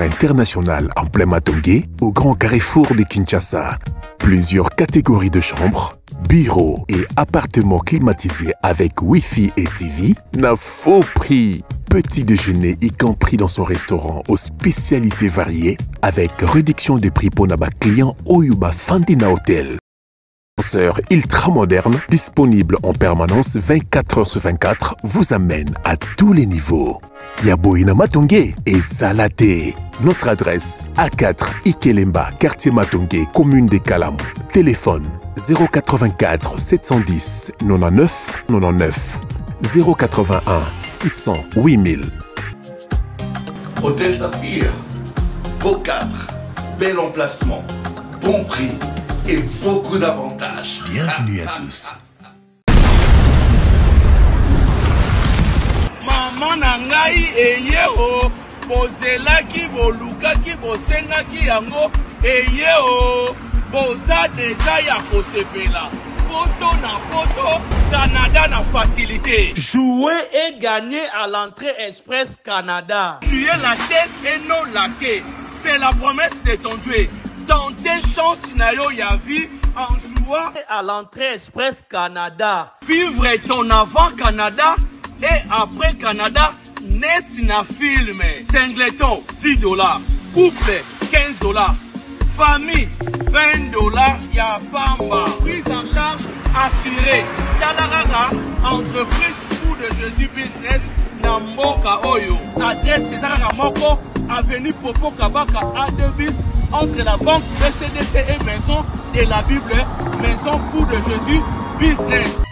international en plein Matongé au grand carrefour de Kinshasa. Plusieurs catégories de chambres, bureaux et appartements climatisés avec Wi-Fi et TV n'a faux prix. Petit déjeuner y compris dans son restaurant aux spécialités variées avec réduction des prix pour Naba client Oyuba Fandina Hotel. Ascenseur ultra moderne, disponible en permanence 24 heures sur 24, vous amène à tous les niveaux. Yaboina Matongé et Salaté. Notre adresse A4 Ikelemba, quartier Matongé, commune des Kalamou. Téléphone 084 710 99 99 081 600 8000. Hôtel Saphir, beau cadre, bel emplacement, bon prix et beaucoup d'avantages. Bienvenue à tous. Maman nangai eyeo bozelaki bolukaki bosengaki yango eyeo boza deja ya kosepela poto na poto Canada na facilité. Jouer et gagner à l'entrée Express Canada. Tu es la tête et non la queue. C'est la promesse de ton Dieu. Dans tes chances scénario y a vie en jouant à l'entrée Express Canada. Vivre ton avant Canada et après Canada net na film. Singleton $10, couple $15, famille $20, ya pamba. Prise en charge assurée. Yalarara, entreprise Fou de Jésus Business Namboka Oyo. Adresse César Moko, avenue Popo Kabaka A2 bis entre la banque BCDC et Maison de la Bible, Maison Fou de Jésus Business.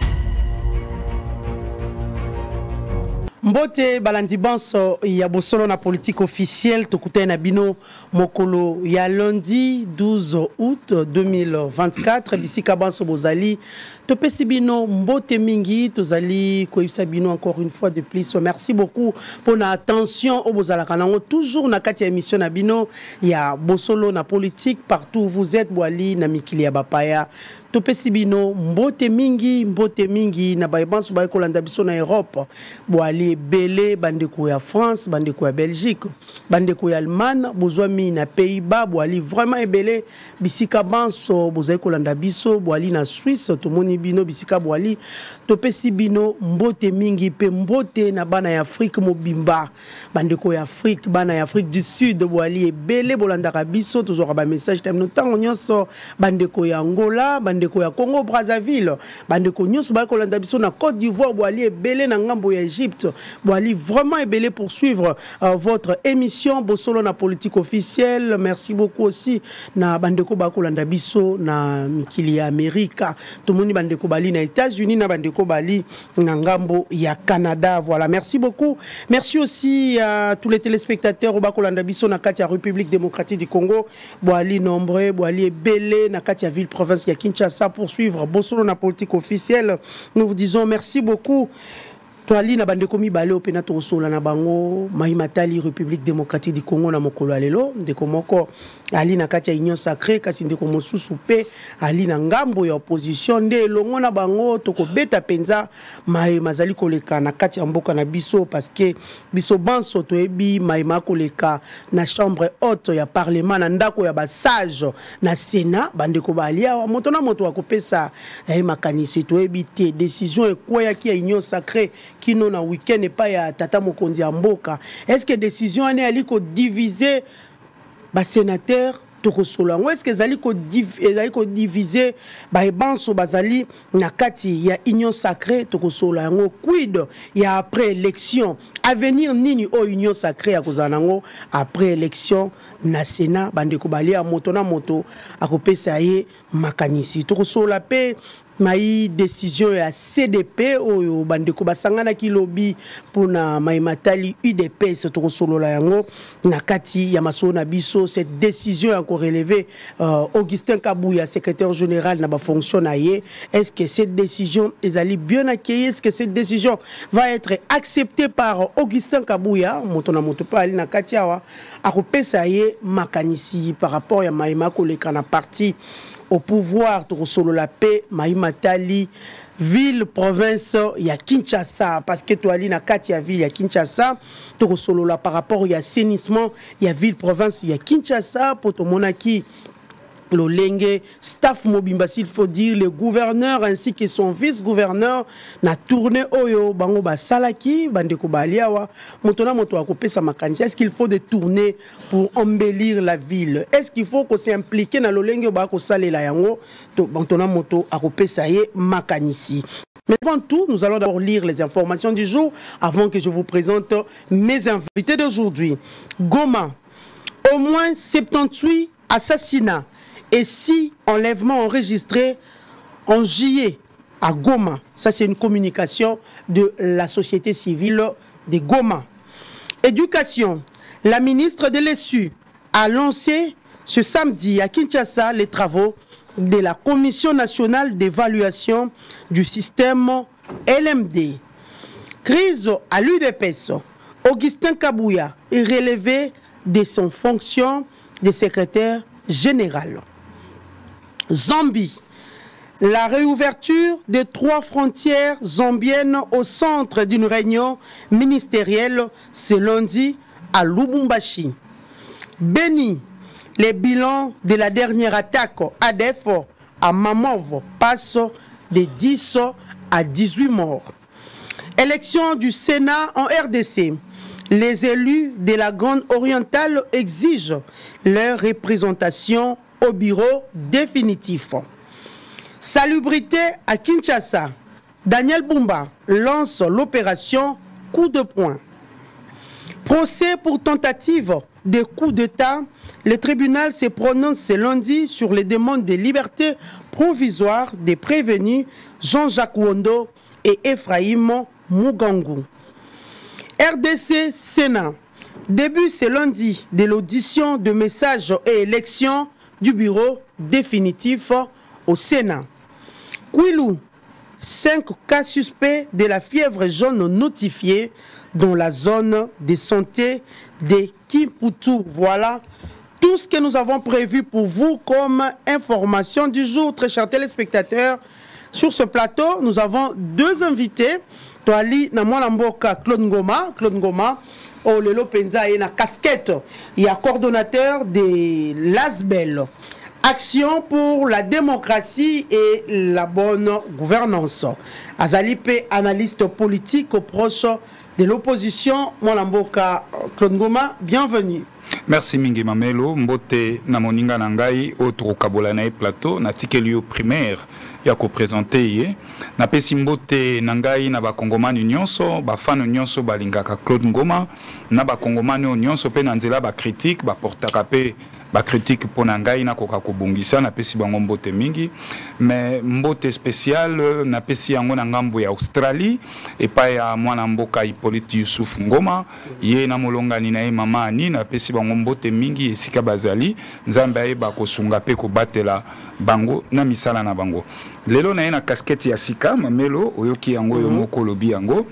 Mbote balandi banso ya bosolo na politique officielle tokutana na bino mokolo ya lundi 12 août 2024 bisika banso bozali topesi bino mbote mingi tozali koyisa bino encore une fois de plus. Merci beaucoup pour na attention au bozalaka nango toujours na kati ya émission na bino ya bosolo na politique partout où vous êtes boali na mikili ya bapaya topesi bino mbote mingi na bayebanso ba kolanda biso na Europe boali belé bandeko ya France bandeko ya Belgique bandeko ya Allemagne bozwami na Pays-Bas boali vraiment ebele bisika banso bozali kolanda biso boali na Suisse tomoni bino bisika boali topesi bino mbote mingi pe mbote na bana ya Afrique mobimba bandeko ya Afrique bana ya Afrique du Sud boali ebele bolandaka biso tozora ba message tam notango nyonso bandeko ya Angola bandeko ya Congo Brazzaville bandeko nyonso ba kolanda biso na Côte d'Ivoire boali ebele na ngambo ya Égypte boali vraiment ebele pour suivre votre émission bosolo na politique officielle. Merci beaucoup aussi na bandeko ba kolanda biso na mikili ya Amerika tomoni bandeko bali na États-Unis na bandeko bali na ngambo ya Canada. Voilà, merci beaucoup. Merci aussi à tous les téléspectateurs au bakolanda biso na kati ya République démocratique du Congo boali nombreux boali ebele na kati ya ville province ya Kinshasa pour suivre bosolo na politique officielle. Nous vous disons merci beaucoup. Toali na bandeko mibale opena tosola na bango Mahimatali République démocratique du Congo na mokolo alelo ndeko moko ali na kati ya union sacrée kasi ndeko mosusu pe ali na ngambo ya opposition nde longo na bango tokobeta penza mazali koleka na kati ya mboka na biso parce que biso banso toyebi maima koleka na chambre haute ya parlement na ndako ya basage na Sénat bandeko balia moto na moto akopesa makanisi toyebi te décision ekoya ki ya union sacrée kino na week-end et pas ya tata mokonzi ya mboka. Est-ce que décision ane ali ko diviser ba sénateur tokosolango est-ce que zali ko diviser ba ebanso bazali na kati ya union sacrée tokosolango quid ya après élection avenir nini o union sacrée ya kozanango après élection na Sénat bandeko bali ya moto na moto akopesa ye makanisi tokosola pe mai décision ya CDP oyo bandeko basangana ki lobby pona Mahimatali UDPS tokosolola yango na kati ya masona biso. Cette décision est encore relevée Augustin Kabouya secrétaire général na ba fonction na ye. Est-ce que cette décision ezali bien accueillie? Est-ce que cette décision va être acceptée par Augustin Kabouya moto na moto pa ali na kati awa akopesa ye makanisi par rapport ya Mahima koleka na parti au pouvoir to solo la paix Mahimatali ville province ya Kinshasa parce que toi ali na kati ya ville ya Kinshasa to solo là par rapport au assainissement ya ville province ya Kinshasa pour to monaki Lolenge, staff Mobimba, s'il faut dire, le gouverneur ainsi que son vice-gouverneur na tourné Oyo, Bango Basalaki, Bandeko Baliawa, Motona Moto Akopé Samakansi. Est-ce qu'il faut des tournées pour embellir la ville? Est-ce qu'il faut qu'on s'implique dans Lolenge Bako Salé la Yango, Motona Moto Akopé Saye Makanisi? Mais avant tout, nous allons d'abord lire les informations du jour avant que je vous présente mes invités d'aujourd'hui. Goma, au moins 78 assassinats et 6 enlèvements enregistrés en juillet à Goma. Ça, c'est une communication de la société civile de Goma. Éducation. La ministre de l'ESU a lancé ce samedi à Kinshasa les travaux de la Commission nationale d'évaluation du système LMD. Crise à l'UDPS. Augustin Kabouya est relevé de son fonction de secrétaire général. Zambie. La réouverture des 3 frontières zambiennes au centre d'une réunion ministérielle ce lundi à Lubumbashi. Béni. Les bilans de la dernière attaque ADF à Mamov passent de 10 à 18 morts. Élection du Sénat en RDC. Les élus de la Grande Orientale exigent leur représentation au bureau définitif. Salubrité à Kinshasa. Daniel Bumba lance l'opération coup de poing. Procès pour tentative de coup d'État. Le tribunal se prononce ce lundi sur les demandes de liberté provisoire des prévenus Jean-Jacques Wondo et Ephraim Mugangu. RDC Sénat. Début ce lundi de l'audition de messages et élections du bureau définitif au Sénat. Kwilu, 5 cas suspects de la fièvre jaune notifiés dans la zone de santé de Kimputu. Voilà tout ce que nous avons prévu pour vous comme information du jour, très chers téléspectateurs. Sur ce plateau, nous avons 2 invités. Toali Namwana Mboka Claude Ngoma, oh Lelo Penza et na casquette. Il y a coordonnateur de l'ASBEL, Action pour la démocratie et la bonne gouvernance. Azalipe, analyste politique proche de l'opposition. Mwana Mboka Claude Ngoma, bienvenue. Merci Mingi Mamelo, mbote na moninga nangai autre kabola na plateau na tikelio primaire ya ko présenter ye na pesi mbote nangai na ba kongomani nyonso ba fan nyonso balingaka Claude Ngoma na ba kongomani nyonso pe na nzela ba critique ba portaka pe ba critique pour nangai na koka kobungisa na pesi bango mbote mingi mais mbote spécial na pesi yango na ngambo ya Australie et pa ya mwana mboka Hippolyte Youssouf Ngoma ye na molongani na ye mama ani na pesi bango mbote mingi esika bazali nzambe ayeba kosunga pe kobatela bango na misala na bango lelo na ye na casquette ya sika mamelo oyoki yango yo moko lobi yango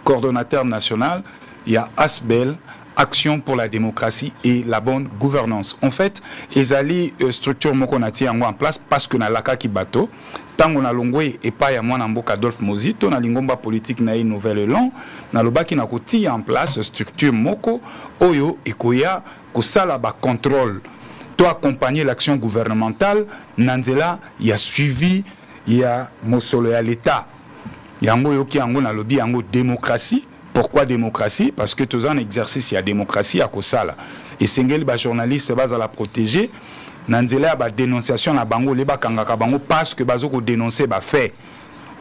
coordonnateur national ya ASBEL, Action pour la démocratie et la bonne gouvernance. En fait, ezali structure moko na ti yango en place parce que na laka ki bato tango na longwe et pas ya mwana mboka Adolphe Mozito na lingomba politique na nouvelle élan na lobaki na koti en place structure moko oyo ekoya kosala ba contrôle to accompagner l'action gouvernementale nanzela ya suivi ya mosolo ya l'état yango yoki yango na lobi yango démocratie. Pourquoi démocratie? Parce que tous un exercice, il y a démocratie à Kosala. Et Sengel, les journalistes, à la protéger. Nanzela, la dénonciation, la bango, les bakangaka bango, parce que bazoko dénoncer, ba fait.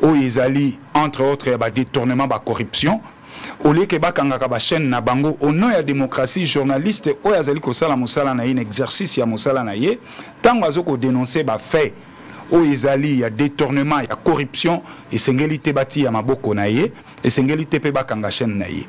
O Izali, entre autres, il y a détournement, ba corruption. Au lieu que bakangaka ba chaîne na bango, au nom de la démocratie, journaliste, o Yazali Kosala, Moussala na un exercice, il y a Moussala na ye. Tant bazoko dénoncer, ba fait. O Izali, il y a détournement, il y a corruption, et Sengeli Tebati, il y a Maboko Naye, et Sengeli Tepeba Kangachen Naye.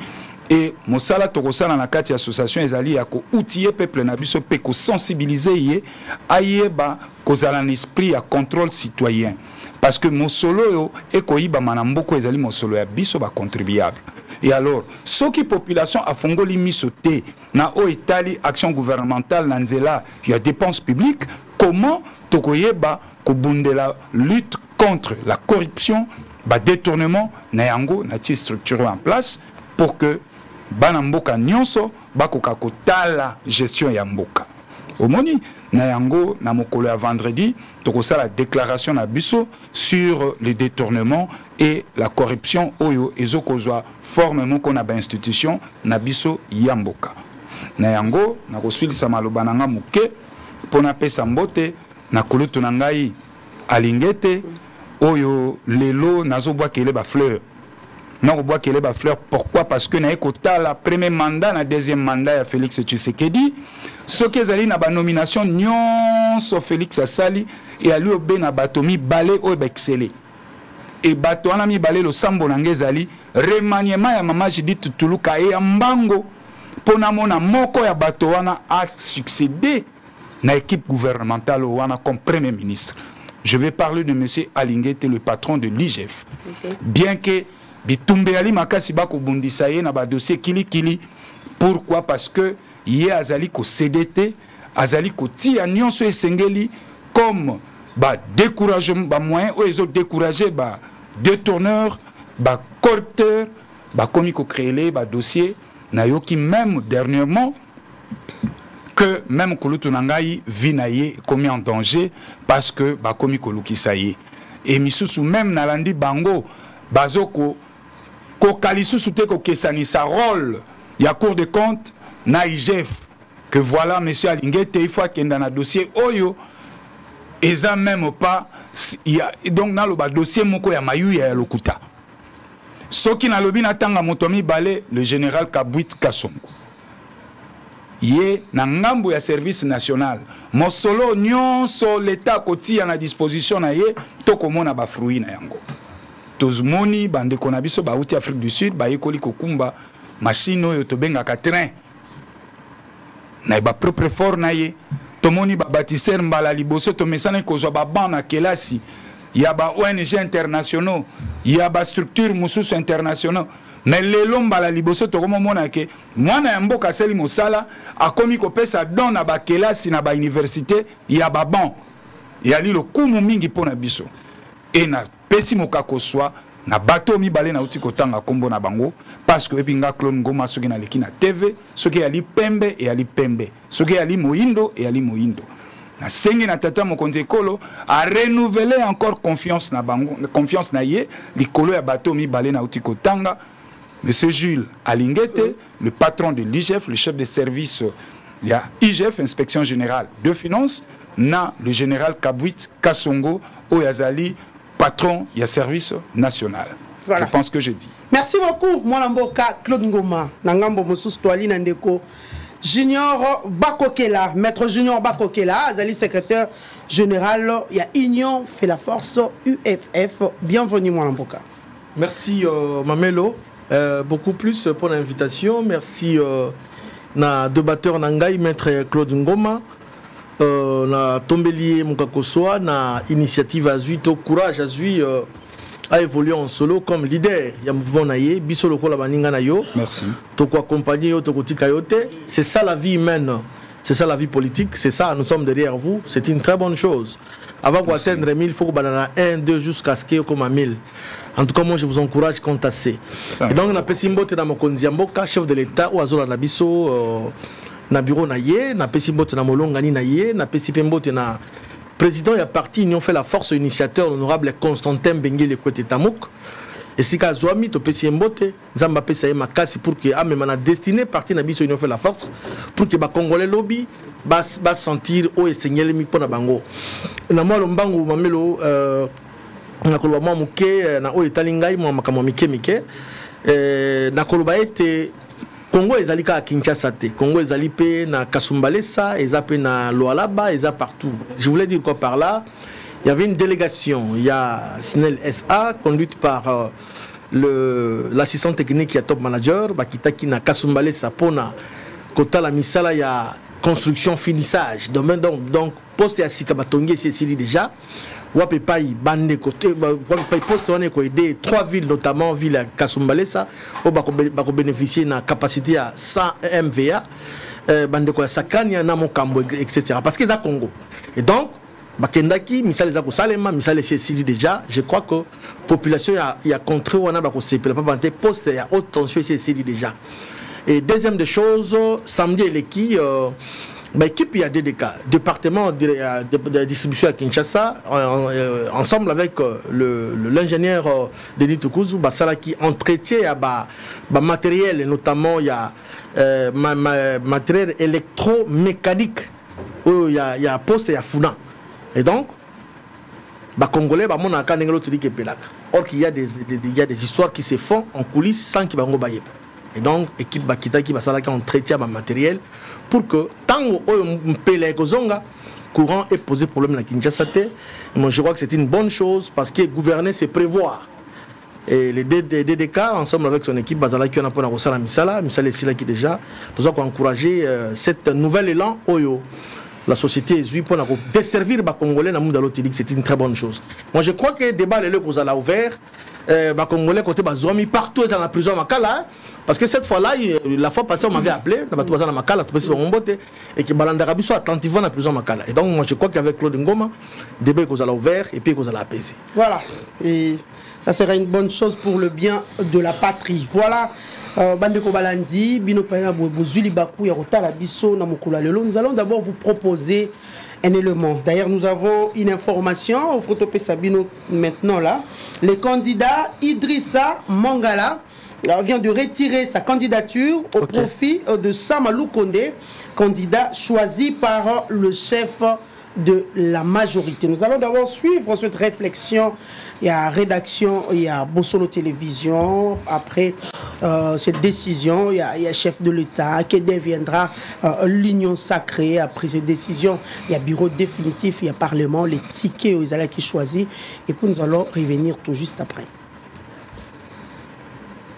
Et Mosala Tokosala na kati association Izali, il y a outiller peuple Nabiso, peko sensibiliser, aye ba, kozala un esprit à contrôle citoyen. Parce que Mosolo, et Koiba Manamboko, Izali Mosolo, ya biso ba contribuable. Et alors, ce qui population a fongoli misoté, na o Italie, action gouvernementale, nanzela, il y a dépenses publiques, comment Tokoyeba, la lutte contre la corruption, ba détournement na yango na ti structuré en place pour que bana mboka nyonso bakoka kotala gestion ya mboka. Omoni na yango na mokolo ya vendredi tokosa la déclaration na biso sur les détournements et la corruption oyo ezokozwa forme moko na ba institution na biso ya mboka. Na yango na kosulisa maloba nanga muke pona pesa mbote na kulutu na ngai alingete oyo lelo nazobwa kele ba fleur. Nazobwa kele ba fleur pourquoi? Parce que na ekota la premier mandat na deuxième mandat ya Félix Tshisekedi ce que zali na ba nomination nyonso Félix asali et ali obe na batomi balé o exceller. Et bato wana mi balé lo sambo na ngezali remaniement ya mama Judith Tuluka e mbango pona mona moko ya bato wana a succédé na équipe gouvernementale wana comme premier ministre. Je vais parler de monsieur Alingete, le patron de l'IGF. Okay. Bien que bitumbe ali makasi bako bundisa ye na ba dossier kili. Pourquoi? Parce que yé azali ko CDT, azali ko ti nyonso esengeli comme ba découragement ba moyen ou ils ont découragé ba détourneur, ba corrupteur, ba komi ko créer ba dossier na yoki même dernièrement que même Kolutu Nangai vinaye commis en danger parce que ba komi koluki saye et misusu même nalandi bango bazoko ko kalisusu te ko kesani sa rôle ya cour de compte na IGF que voilà monsieur Alingete il faut qu'il y ait un dossier oyo eza même pas donc na lo ba dossier moko ya mayu ya lokuta soki na lobi na tanga motomi balé le général Kabwit Kasongo yé na ngambo ya service national mosolo nyonso l'état koti na disposition na ye to komona ba fruit na yango tozmoni bande kona biso ba uti Afrique du Sud ba yekoli kokumba machine oyo to benga ka train na ba propre fort na ye tomoni ba bâtisseur mbala liboso to mesana ko zo ba bana kelasi ya ba ONG internationaux ya ba structure mususu internationaux. Mais les lombes à la liboso to komo mona ke mwana ya mboka seli mosala akomi ko pesa don na ba kelasi na ba université ya ba ban ya li lo kumu mingi pona biso et na pesi mokako swa na bato mi balé na uti kotanga kombo na bango parce que epinga Claude Ngoma soki na leki na TV soki ali pembe et ali pembe soki ali moindo et ali moindo na sengi na tata mokonzi ekolo a renouveler encore confiance na bango confiance na ye likolo ya bato mi balé na uti kotanga. Monsieur Jules Alingete, le patron de l'IGF, le chef de service, il y a IGF, Inspection Générale de Finances, na le général Kabwit Kasongo, Oyazali, patron, il y a service national. Voilà. Je pense que j'ai dit. Merci beaucoup, Mwanamboka Claude Ngoma, Nangambo Moussous Toali Nandeko, Junior Bakokela, maître Junior Bakokela, Azali secrétaire général, il y a Union fait la force UFF. Bienvenue, Mwanamboka. Merci, Mamelo. Beaucoup plus pour l'invitation. Merci na débatteur Nangai, maître Claude Ngoma, na Tombelier Mukakoswa, na initiative Azui, to courage Azui a évolué en solo comme leader. Il y a mouvement naïe, bisolo kola baninga nayo. Merci. To ko accompagner yo to kotika yote. C'est ça la vie humaine. C'est ça la vie politique. C'est ça, nous sommes derrière vous. C'est une très bonne chose. Avant d'atteindre 1000, il faut qu'on ait 1, 2 jusqu'à ce qu'il y ait comme 1000. En tout cas, moi, je vous encourage à compter. Et donc, on a Pessimbote dans Mokonzi Mboka, chef de l'État, ou Azola Nabiso, na bureau naïe, na Pessimbote na Molongani naïe, na Pessimbote na président, il y a parti, ils ont fait la force initiateur, l'honorable Constantin Benguele Kwete Tamouk. Et si Kazoami, to Pessimbote, Zamba Pesaye Makasi, pour que, ah, mais on a destiné, parti Nabiso, ils ont fait la force, pour que les Congolais lobby, bas sentir, oh, et seigneur, les Mipona Bango. Na moi, l'Ombango, Mamelo, na koloba muke na o etalingai mo makamo mike na koloba ete Congo ezalika à Kinshasa te Congo ezalipe na Kasumbalesa ezape na Lualaba eza partout. Je voulais dire quoi par là? Il y avait une délégation, il y a SNEL SA conduite par l'assistant technique et top manager bakitaki na Kasumbalesa pona kota la misala ya construction finissage donc poste ya sika batongi c'est déjà Wapepai bande côté Wapepai poste on est aider 3 villes notamment ville à Kasumbalesa où bako bénéficier na capacité à 100 MVA bande ko Sakania na Mokambo etc. parce que ça Congo et donc bakendaki misala za ko salema misala c'est déjà je crois que population il y a contre on a ba ko sepela pas banté poste il y a haute tension c'est déjà. Et deuxième des choses, samedi l'équipe il y a DDK, département de distribution à Kinshasa, ensemble avec l'ingénieur Denis Tukuzu, qui entretient matériel, notamment il y a matériel électromécanique, où il y a poste et il y a Founan. Et donc, Congolais, or qu'il y a des histoires qui se font en coulisses sans qu'il y ait. Et donc, l'équipe Bakita qui va entretient le matériel pour que tant que courant est posé problème à Kinshasa, moi je crois que c'est une bonne chose parce que gouverner c'est prévoir. Et les DDK, ensemble avec son équipe, Bazala qui en a pour la Misala qui déjà, nous avons encouragé cette nouvelle élan Oyo. La société est pour desservir les Congolais dans le monde, c'est une très bonne chose. Moi je crois que le débat est là ouvert. Les Congolais côté Bazoumi partout dans la prison Makala. Parce que cette fois-là, la fois passée, on m'avait appelé, dans Makala, et que Balandarabi soit attentivement dans la prison Makala. Et donc, moi, je crois qu'avec Claude Ngoma, le débat est ouvert et puis qu'on a apaisé. Voilà. Et ça sera une bonne chose pour le bien de la patrie. Voilà. Bandeko Balandi, Bino Paina Bozuli Bakou, Yarotala Bisso, Namokula Lelo. Nous allons d'abord vous proposer un élément. D'ailleurs, nous avons une information au Photopé Sabino maintenant là. Le candidat Idrissa Mangala vient de retirer sa candidature au profit de Samalou Kondé, candidat choisi par le chef de la majorité. Nous allons d'abord suivre cette réflexion. Il y a rédaction, il y a Bossolo Télévision. Après cette décision, il y a chef de l'État qui deviendra l'union sacrée. Après cette décision, il y a bureau définitif, il y a parlement, les tickets aux Israéliens qui choisissent. Et puis nous allons revenir tout juste après.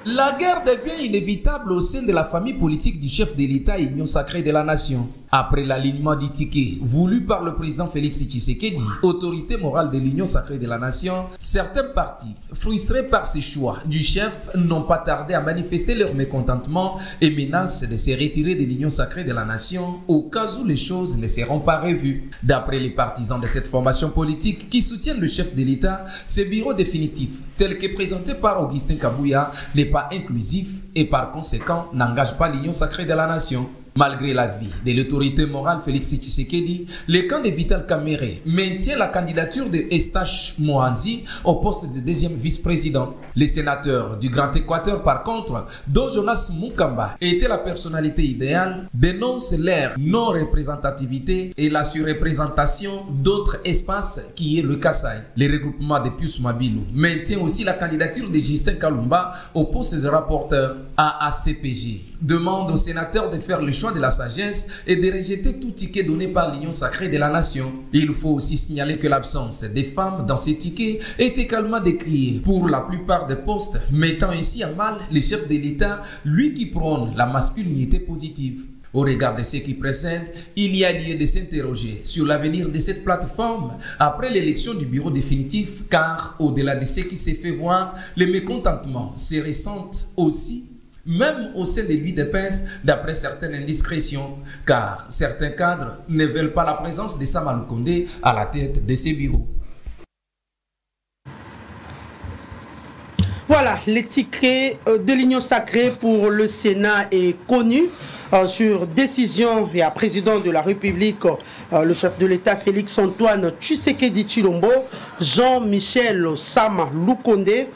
La guerre devient inévitable au sein de la famille politique du chef de l'État et Union sacrée de la nation. Après l'alignement du ticket voulu par le président Félix Tshisekedi, autorité morale de l'Union sacrée de la nation, certains partis, frustrés par ce choix du chef, n'ont pas tardé à manifester leur mécontentement et menacent de se retirer de l'Union sacrée de la nation au cas où les choses ne seront pas revues. D'après les partisans de cette formation politique qui soutiennent le chef de l'État, ce bureau définitif, tel que présenté par Augustin Kabouya, n'est pas inclusif et par conséquent n'engage pas l'Union sacrée de la nation. Malgré l'avis de l'autorité morale Félix Tshisekedi, le camp de Vital Kamerhe maintient la candidature de Estache Moanzi au poste de deuxième vice-président. Les sénateurs du Grand Équateur, par contre, dont Jonas Munkamba était la personnalité idéale, dénoncent leur non-représentativité et la surreprésentation d'autres espaces qui est le Kassai. Le regroupement de Pius Mabilou maintient aussi la candidature de Justin Kalumba au poste de rapporteur à ACPJ. Demande aux sénateurs de faire le choix de la sagesse et de rejeter tout ticket donné par l'Union sacrée de la nation. Il faut aussi signaler que l'absence des femmes dans ces tickets est également décriée pour la plupart des postes, mettant ainsi à mal le chef de l'État, lui qui prône la masculinité positive. Au regard de ce qui précède, il y a lieu de s'interroger sur l'avenir de cette plateforme après l'élection du bureau définitif, car au-delà de ce qui s'est fait voir, le mécontentement se ressent aussi même au sein de l'UDPS, d'après certaines indiscrétions, car certains cadres ne veulent pas la présence de Samalou Kondé à la tête de ces bureaux. Voilà, l'étiquette de l'Union sacrée pour le Sénat est connu. Sur décision du président de la République, le chef de l'État Félix Antoine Tshisekedi Tshilombo, Jean-Michel Sama Lukonde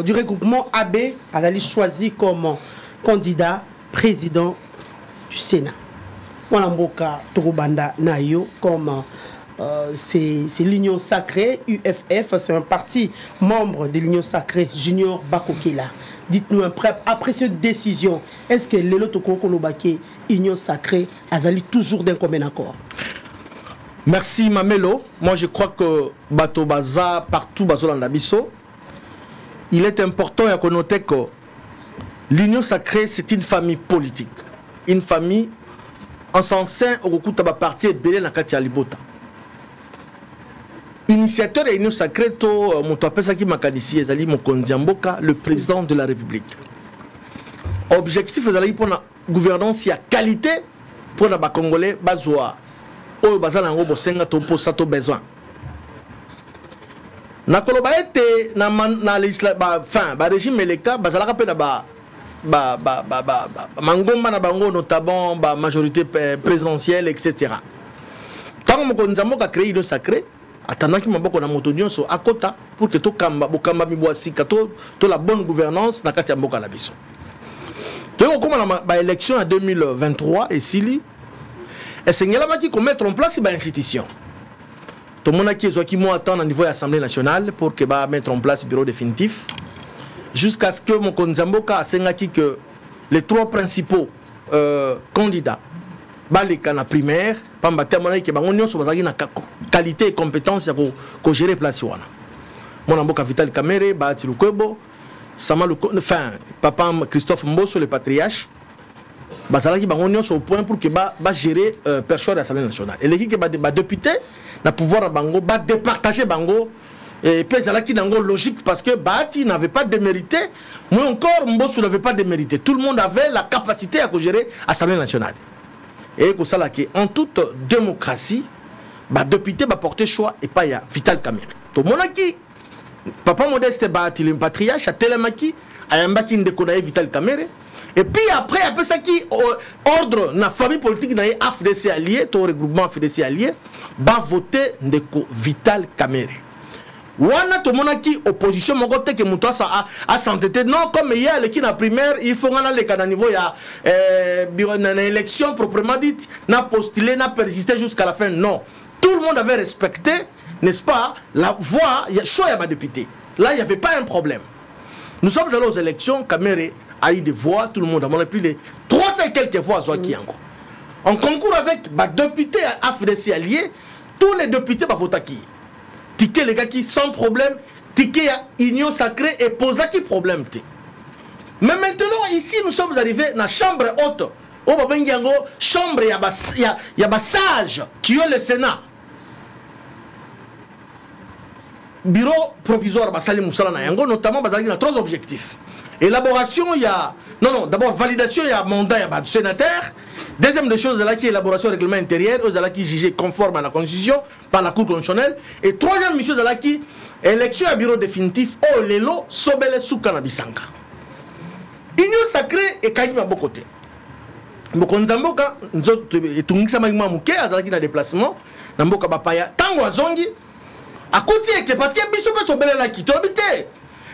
du regroupement AB a été choisi comme candidat président du Sénat. Voilà Mboka Torobanda Nayo comme c'est l'Union sacrée, UFF, c'est un parti membre de l'Union sacrée, Junior Bakokela. Dites-nous après cette décision, est-ce que l'Eloto Kolobake, Union sacrée, Azali toujours d'un commun accord? Merci Mamelo. Moi je crois que Bato Baza, partout Bazo Landabiso, il est important à connoter que l'Union sacrée, c'est une famille politique. Une famille en sens au coup de parti belé na kati ya libota. Initiateur de l'Union sacrée, le président de la République. Objectif est pour la gouvernance, il y a qualité pour les Congolais, besoin. na koloba ete na régime Meleka bazalaka pe na mangomba na bango notamment majorité présidentielle etc. Tant mokonzi Nzamboka a créé le sacré atandaki maboko na moto nyonso akota pour que to kamba mibwasika to la bonne gouvernance na kati ya mboka na biso. To koma na élection en 2023 et sili esengelamaki ko mettre en place ba institution. Tout le monde qui attend au niveau de l'Assemblée nationale pour que mettre en place le bureau définitif jusqu'à ce que mon Nzamboka a que les trois principaux candidats les primaire qualité et compétence pour gérer place mon Nzamboka Vital Kamerhe Bahati Lukwebo papa Christophe Mbosso le patriarche bazalaki bango nyonso au point pour que gérer perchoir de l'Assemblée nationale et les qui député na pouvoir bango départager bango et puis zalaki nango logique parce que Bahati n'avait pas démérité moi encore Mbosso n'avait pas démérité tout le monde avait la capacité à gérer l'Assemblée nationale et que ça là que en toute démocratie député porter choix et pas ya Vital Kamerhe to monaki papa Modeste Bahati le patriarche a telemaki ayambaki ndekonaye Vital Kamerhe. Et puis après ça qui ordre na famille politique na AFDC allié, to regroupement AFDC allié, voter ndeko Vital Kamerhe. Wana to monaki opposition mokote ke muto a s'entêter non comme il y a qui na primaire, il faut ngana le kana niveau ya na élection proprement dite, na postuler, na persister jusqu'à la fin. Non. Tout le monde avait respecté, n'est-ce pas, la voix, il y a choix ya député. Là, il n'y avait pas un problème. Nous sommes allés aux élections, Kamerhe a eu des voix, tout le monde a monté plus de 300 et quelques voix en concours avec députés AFDC alliés, tous les députés votent qui ticket les gars qui sans problème, ticket à Union Sacrée et posa qui problème. Mais maintenant ici nous sommes arrivés dans la chambre haute, au Babengiango, chambre il y a sage qui est le Sénat. Bureau provisoire Basali Moussala Nayango, notamment basé dans 3 objectifs. Élaboration, il y a. Non, d'abord validation, il y a mandat, il y a du sénateur. Deuxième des choses, il y a qui élaboration règlement intérieur, il y a qui jugé conforme à la Constitution par la Cour constitutionnelle. Et troisième mission, il y a qui élection à bureau définitif, oh lelo, sobele soukana bisanga. Union sacrée et Kaïma Bokote. Mokonzamboka, et Tungisa Magma Mouké, Azaki na déplacement, Namboka Bapaya, Tango Azongi, à côté, parce que Bissoupe Tobele la qui t'habite.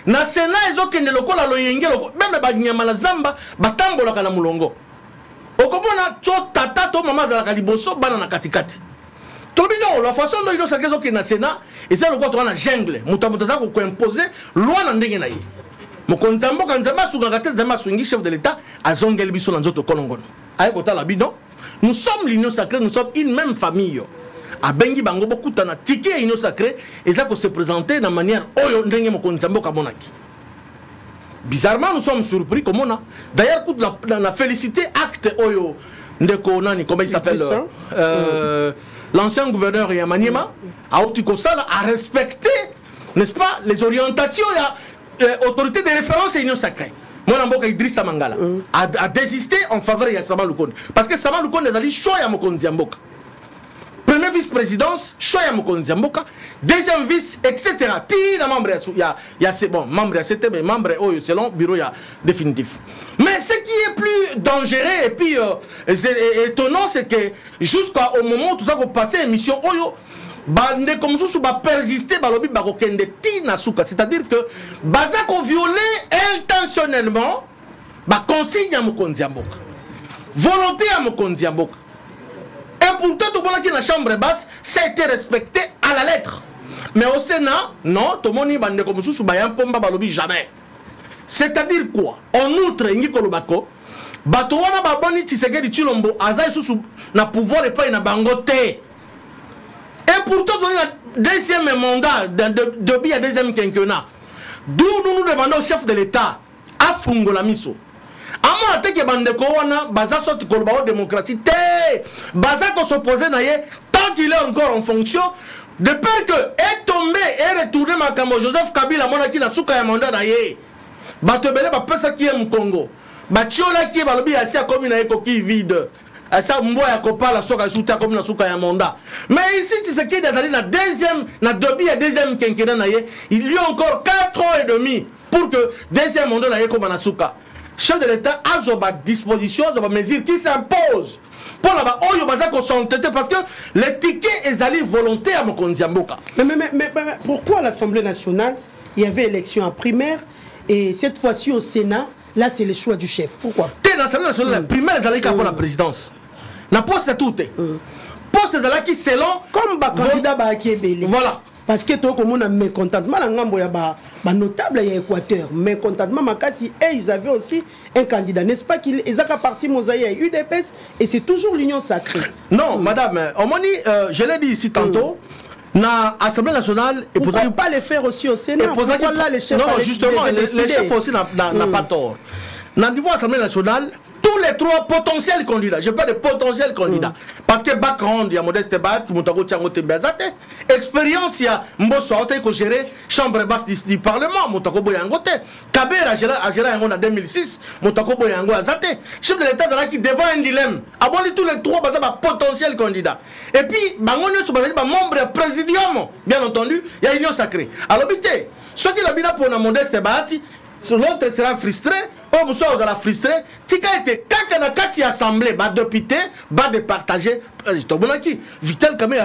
Na Sénat ezokende lokola loyenge loko même banyama na zamba batambola kana mulongo okomona to tata to mama za la liboso bana na katikati to bino la façon dont ils ont sakezo ke na Sénat et ça lokwa to na jungle mutamuta za ko imposer loi na ndenge na ye mokonzi Mboka Nzamba sunga tete Nzamba sungi chef de l'état azongeli biso na nzoto kolongono ay kota la bino nous sommes l'union sacrée nous sommes une même famille a bengi bango bokuta na ticket Union Sacrée et ça se présenter de manière oyo ndenge mokonzi Mboka monaki. Bizarrement nous sommes surpris comme on a d'ailleurs la félicité acte oyo ndeko nani comment il s'appelle l'ancien gouverneur Yamaniema a Otikosala a respecté n'est-ce pas les orientations il y a autorité de référence Union Sacrée. Mon Mboka Idrissa Mangala a désisté en faveur de Sama Lukonde parce que Sama Lukonde les ali choix ya mokonzi Mboka. Premier vice-présidence, choix Mokonzi Mboka. Deuxième vice, etc. Tina membre ya c'est bon, membre ya c'était mais membre selon bureau ya définitif. Mais ce qui est plus dangereux et puis étonnant c'est que jusqu'au moment où tout ça va passer émission oyo bande comme ça va persister balobi bakokende tina suka, c'est-à-dire que bazako violer intentionnellement ba consigne à Mokonzi Mboka. Volonté à Mokonzi Mboka. Et pourtant, tout le monde qui est dans la chambre basse, ça a été respecté à la lettre. Mais au Sénat, non, tout le monde est comme ça, jamais. C'est-à-dire quoi? En outre, il y a Kolobako, Batouana Baboni Tshisekedi Tshilombo, Azaï Soussou, n'a pouvoir et pas une bangote. Et pourtant, on a le deuxième mandat, depuis le deuxième quinquennat. D'où nous demandons au chef de l'État, à Fungola Miso. Amo ateke bandeko wana baza sorti kolba o démocratie té baza ko s'opposer na ye tant qu'il est encore en fonction de peur que est tombé et retourné makambo Joseph Kabila monaki na suka ya mandat na ye bato belé ba pesa ki em Congo ba tiola ki balobi asi a commune na ekoki vide ça Mboya Kopala soka souta comme na souka ya mandat. Mais ici Tshisekedi azali na deuxième quinquennat na ye, il lui a encore 4 ans et demi pour que deuxième mandat na ye comme na souka. Chef de l'État a une disposition, une mesure qui s'impose pour la oyo baza ko s'entêter parce que les tickets ezali volontaire à Mokonzi Mboka. Mais pourquoi à l'Assemblée nationale il y avait élection en primaire et cette fois-ci au Sénat là c'est le choix du chef? Pourquoi? L'Assemblée nationale la primaire ezali pour la présidence. Na poste tout poste ezalaki selon comme ba candidat ba Akebele. Voilà. Parce que tout le monde a mécontentement na ngambo ya ba notable ya Équateur. Mécontentement makasi et ils avaient aussi un candidat, n'est-ce pas qu'il ezaka parti mosaïa UDPS et c'est toujours l'union sacrée. Non, madame, Omoni, je l'ai dit ici tantôt. Na Assemblée nationale et pourquoi pas les faire aussi au Sénat? Pourquoi là les chefs? Non, justement, les chefs aussi n'a pas tort. Dans le niveau Assemblée nationale, tous les 3 potentiels candidats, je parle de potentiels candidats, parce que background, il y a Modeste Bat, Moutago Tiango Tembezate, expérience, il y a Mbosso Aote qui géré chambre basse du Parlement, Moutago Boyangote, Kabir a géré en 2006, Moutago Boyango Azate, chef de l'État qui devant un dilemme, aboli tous les 3 potentiels candidats. Et puis, Bangonio sous membre du présidium, bien entendu, il y a union sacrée. Alors, ceux qui l'ont pour la Modeste Bat, l'autre sera frustré, on vous allez frustré. Tika était quand on a 4 assemblées, bah député, bah de partager. Vitel Kamé,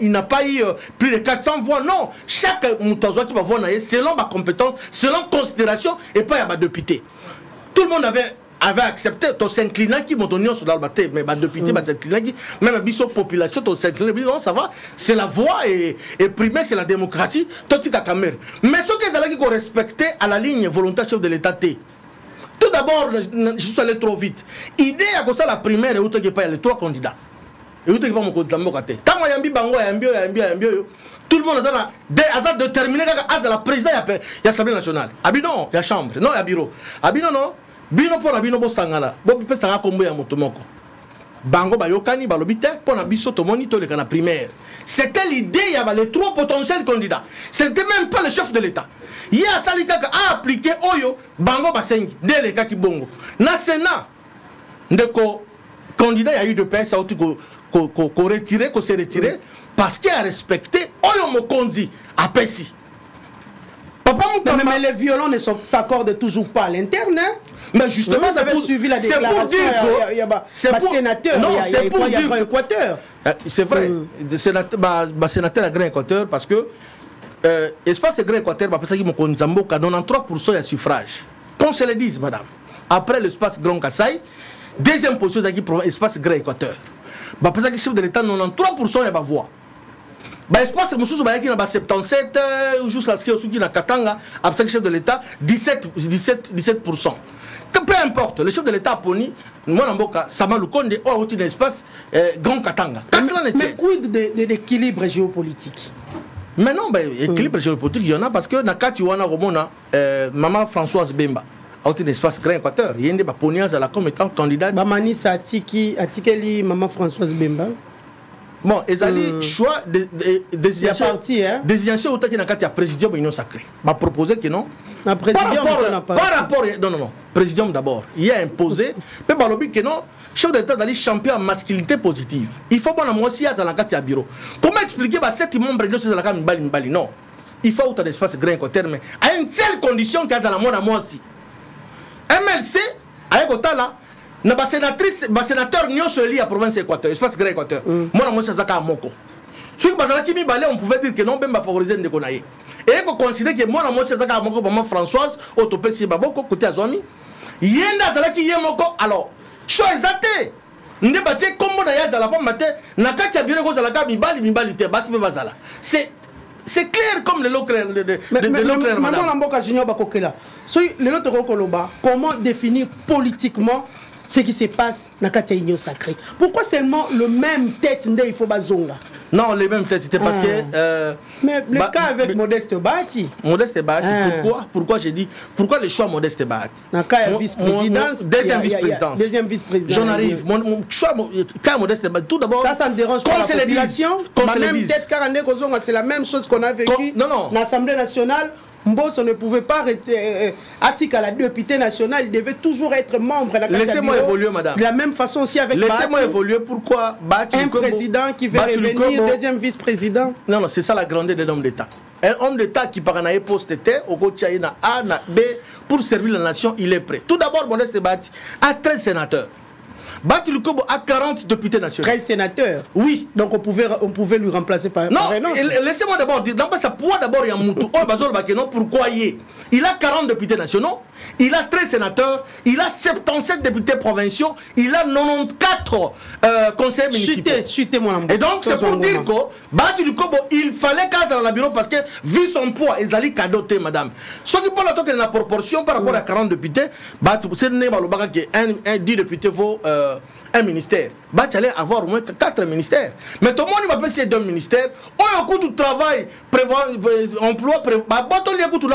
il n'a pas eu plus de 400 voix. Non, chaque moutozo qui va voir selon ma compétence, selon considération, et pas il y a député. Tout le monde avait accepté ton s'inclinant qui m'ont donné sur l'albaté, mais bah député, bah s'inclinant qui, même la population, ton s'inclinant, non, ça va, c'est la voix et primaire, c'est la démocratie, tout est à caméra. Mais ce qui est respecté à la ligne volontaire chef de l'État, tout d'abord, je suis allé trop vite. Idée à cause de la primaire, et où tu pas les 3 candidats. Et où tu pas mon candidat. Tant que Yambi Bango, tout le monde a déterminé que la présidente de l'Assemblée nationale. Abino, il y a chambre, non, il y a bureau. Abino, non. Bino pour la bino bo sangala bo pe sanga kombo ya motomoko bango ba yokani ba lobite pour na biso to monitor le kana primaire. C'était l'idée, il y avait les 3 potentiels candidats. C'était même pas le chef de l'État. Il y a Salika qui a appliqué Oyo bango basengi dès les cas qui bongo na Sénat ndeko candidat il y a eu de PS a ko retiré ko se retiré parce qu'il a respecté Oyo Mokonzi a Pessi. Mais les violons ne s'accordent toujours pas à l'interne. Hein? Mais justement, vous avez suivi la déclaration. Il y a un sénateur, il y a un Équateur. C'est vrai, le sénateur a grand Équateur parce que l'espace grand Équateur, parce qu'il y a 93% de suffrage. Qu'on se le dise, madame. Après l'espace Grand Kassai, deuxième position, c'est l'espace grand Équateur. Parce que le chef de l'État, 93% de la voix. L'espace Moussous qui a 77 jusqu'à ce qu'il y a Katanga, après le chef de l'État, 17%. Peu importe, le chef de l'État a poni, moi Namboka, Samaloukonde, ou un espace Grand Katanga. Mais quid de l'équilibre géopolitique? Mais non, l'équilibre géopolitique, il y en a parce que Nakati Wana Romona, maman Françoise Bemba, a un espace Grand Équateur. Il y a une ponias à la comme étant candidat. Mamani Satikeli, maman Françoise Bemba. Bon, ils ont choix des anciens autant qu'il y a un présidium de l'Union sacrée. Je proposer que non. Par rapport, non, présidium d'abord. Il a imposé, mais par le but que non, chef d'État est champion en masculinité positive. Il faut que moi aussi à la bureau. Comment expliquer que 7 membres de la Mbali? Non. Il faut autant d'espace grand côté, mais à une seule condition qu'il y a la moi aussi. MLC, avec autant là. Na sénatrice, sénateur Nyon se lie à province Équateur, espace grand Équateur. Moi, je suis à Moko. Si on pouvait dire que non, ben favoriser de Konaye. Et qu'on considère que moi, je suis à Moko, maman Françoise, Otopé Sibaboko, côté Azwami. Yenda Zalaki Yemoko, alors, chose à te. Nde batie comme na ya zala pa matin, na kati ya bireko zalaka mibali te, basi pe bazala. C'est clair comme le lot clair de l'eau clair. Maintenant, Namboka Junior Bakokela. Comment définir politiquement ce qui se passe dans la Union sacrée? Pourquoi seulement le même tête il faut bazonga? Non, les mêmes têtes, c'était parce que... mais le cas avec Modeste Bahati. Modeste Bahati, pourquoi j'ai dit... Pourquoi le choix Modeste Bahati? Dans le cas de vice-présidence. Deuxième vice-présidence. Deuxième vice-présidence. J'en arrive. Mon choix, cas Modeste Bahati, tout d'abord... Ça ne dérange pas la population. La même tête, c'est la même chose qu'on a vécu dans l'Assemblée nationale. Mbosso ne pouvait pas article à la député nationale, il devait toujours être membre. Laissez-moi évoluer, madame. De la même façon aussi avec Laissez-moi évoluer. Pourquoi un président qui veut devenir deuxième vice-président? Non, non, c'est ça la grandeur d'un homme d'État. Un homme d'État qui par un poste était au côté na A, na B, pour servir la nation, il est prêt. Tout d'abord, Modeste Bati a 13 sénateurs. Bati Lukobo a 40 députés nationaux. 13 sénateurs? Oui. Donc on pouvait lui remplacer par non, un autre. Laissez-moi d'abord dire, ça pourquoi d'abord il y a Moutou. Pourquoi il a 40 députés nationaux, il a 13 sénateurs, il a 77 députés provinciaux, il a 94 conseillers municipaux. Et donc c'est pour dire que Bati Lukobo, il fallait qu'à dans le bureau parce que vu son poids, ils allaient cadoter, madame. Ce qui parle de la proportion par rapport à 40 députés, c'est que 10 députés vaut un ministère. Bah, tu allais avoir au moins 4 ministères. Mais tout le monde va passer 2 ministères. On a un coût de travail, emploi,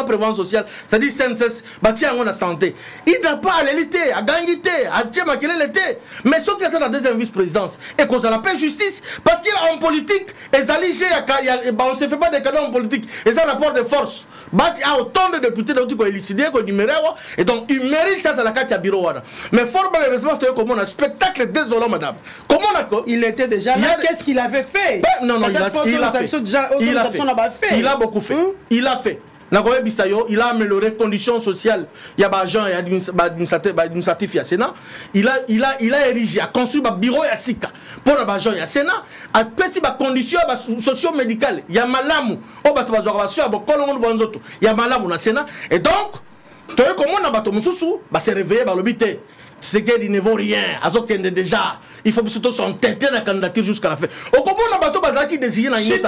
prévoyance sociale, c'est-à-dire CNSS, bah, tiens, on a santé. Il n'a pas à l'élité, à Gangité, à Tchémakele l'été. Mais sauf qu'il y a la deuxième vice-présidence et qu'on a la paix justice, parce qu'il est en politique, et on ne se fait pas des cadeaux en politique, et ça, rapport de force. Bah, il y a autant de députés qui ont élucidé, et donc il mérite ça, c'est la carte à bureau. Mais fort malheureusement, tu as comme un spectacle désolant, madame. Comment on a... Il était déjà là. Qu'est-ce qu'il avait fait? Non, non, il a beaucoup fait. Il a fait. Il a amélioré les conditions sociales. Il y a des gens administratifs à Sénat. Il a érigé, a construit un bureau à Sika. Pour les gens à Sénat, a fait des conditions socio-médicales. Il y a Malamu. Il y a Malamu à Sénat. Et donc, tu vois comment on a s'est réveillé par le bité. C'est qu'il ne vaut rien. Déjà, il faut surtout s'entêter la candidature jusqu'à la fin. Au moment où bateau Bazaki désiré dans une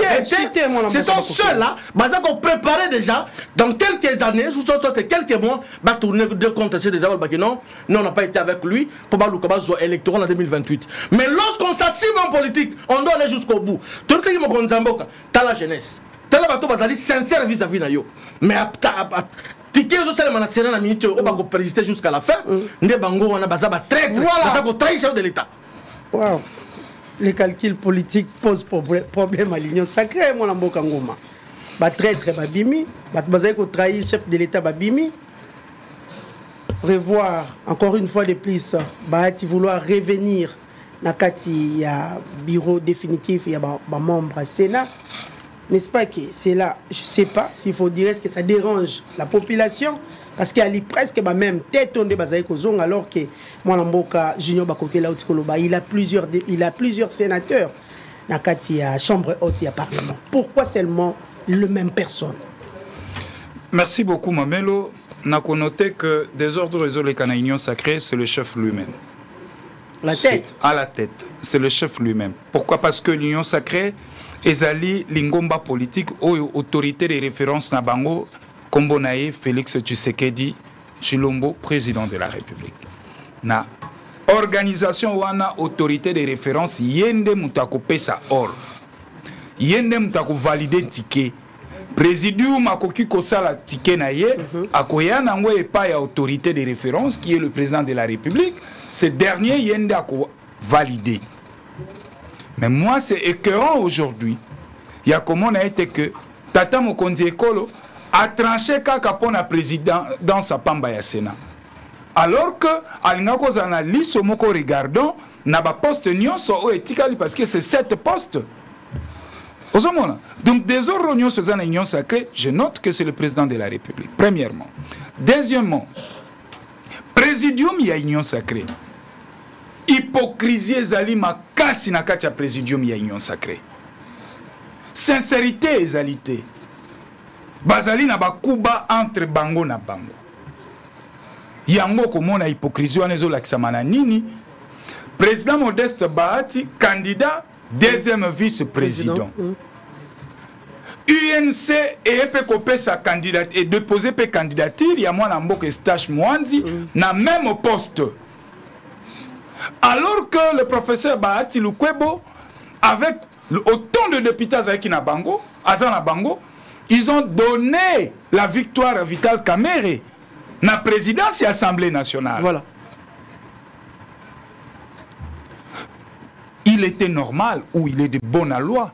ce sont ceux-là, Bazaki ont préparé déjà, dans quelques années, sous quelques mois, va tourner de compte c'est déjà non, on n'a pas été avec lui pour Baloukabazo électoral en 2028. Mais lorsqu'on s'assied en politique, on doit aller jusqu'au bout. Tout ce qui m'a dit, t'as la jeunesse. T'as la bateau Bazali sincère vis-à-vis de yo. Mais ticket aux salles nationales à minute on va persister jusqu'à la fin. Ndé bango on a bazaba traître. Voilà. Ça trahit chef de l'État. Wow. Les calculs politiques posent problème à l'Union sacrée mon amboka ngoma. Ba traître ba bimi, ba bazay ko trahir chef de l'État ba bimi. Revoir encore une fois de plus ba vouloir revenir na kati ya bureau définitif ya ba membre Sénat. N'est-ce pas que c'est là, je ne sais pas s'il faut dire est-ce que ça dérange la population parce qu'il y a presque la même tête on de alors que moi Lamboka Junior Bakokela Otikoloba il a plusieurs sénateurs dans la chambre haute et parlement. Pourquoi seulement le même personne? Merci beaucoup Mamelo. On a connoté que désordre résolu la union sacrée, c'est le chef lui-même. La tête. À la tête, c'est le chef lui-même. Pourquoi? Parce que l'union sacrée ezali lingomba politique ou autorité de référence na bango kombo nae Félix Tshisekedi Tshilombo président de la République na organisation wana autorité de référence yende mutako pesa or yende mutako valider ticket présidium akoki kosala ticket na ye akoya nango epa ya autorité de référence qui est le président de la République ce dernier yende ako valider. Mais moi, c'est écœurant aujourd'hui. Il y a comment on a été que Tata Mokonzi Ekolo a tranché Kakapona président dans sa pamba ya Sénat. Alors que, Alingako Zanali, Somoko regardons, n'a pas poste nyonso o etikali parce que c'est 7 postes. Donc, des réunions sur une union sacrée, je note que c'est le président de la République, premièrement. Deuxièmement, présidium, il y a union sacrée. Hypocrisie ezali makasi na kati ya présidium ya union sacrée. Sincérité ezalité. Bazali na bakuba entre bango na bango. Yango komona hypocrisie wana ezolakisa mana nini? Président Modeste Bahati, candidat, deuxième vice-président. UNC et EPCOP sa candidature et déposer pe candidature, il y a moi Mboka Stache Mwanzi na même poste. Alors que le professeur Bahati Lukwebo, avec autant de députés avec Nabango, Azana Bango, ils ont donné la victoire à Vital Kamerhe, la présidence et l'Assemblée nationale. Voilà. Il était normal, ou il est de bonne loi,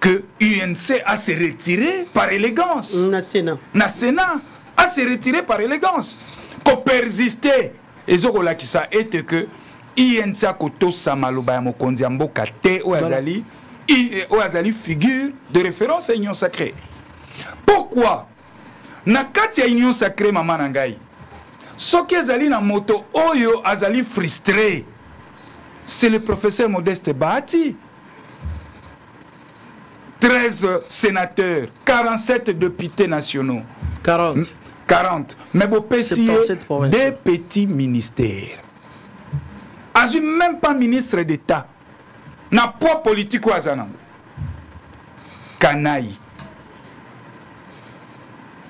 que UNC a se retiré par élégance. Na Sénat a se retiré par élégance. Qu'on persistait. Et ce qui ça est que UNC a koto samaloba ya mokonzi ya mboka te o azali figure de référence à Union Sacrée. Pourquoi? Na kati ya Union Sacrée mama na ngai. Soki azali na moto oyo azali frustré. C'est le professeur Modeste Bahati. 13 sénateurs, 47 députés nationaux. 40. Mais vous payez des petits ministères. Azu même pas ministre d'État. N'a pas politique ou azanam. Canaille.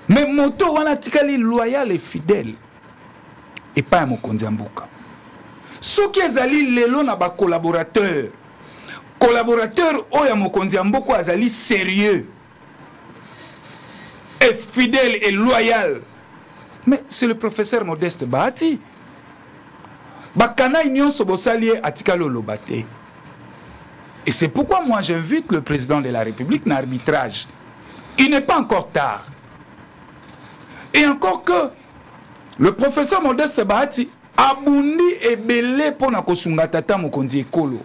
Mais moto wana tikali loyal et fidèle. Et pas mon kondiamboka. Ceux qui ezali lelo na ba collaborateurs oya mokonzi ya mboka azali sérieux et fidèle et loyal. Mais c'est le professeur Modeste Bahati. Bakana union sobosali atika lolobate. Et c'est pourquoi moi j'invite le président de la République à l'arbitrage. Il n'est pas encore tard. Et encore que le professeur Modeste Bahati abundi ebele pona kosunga tata mokonzi ekolo.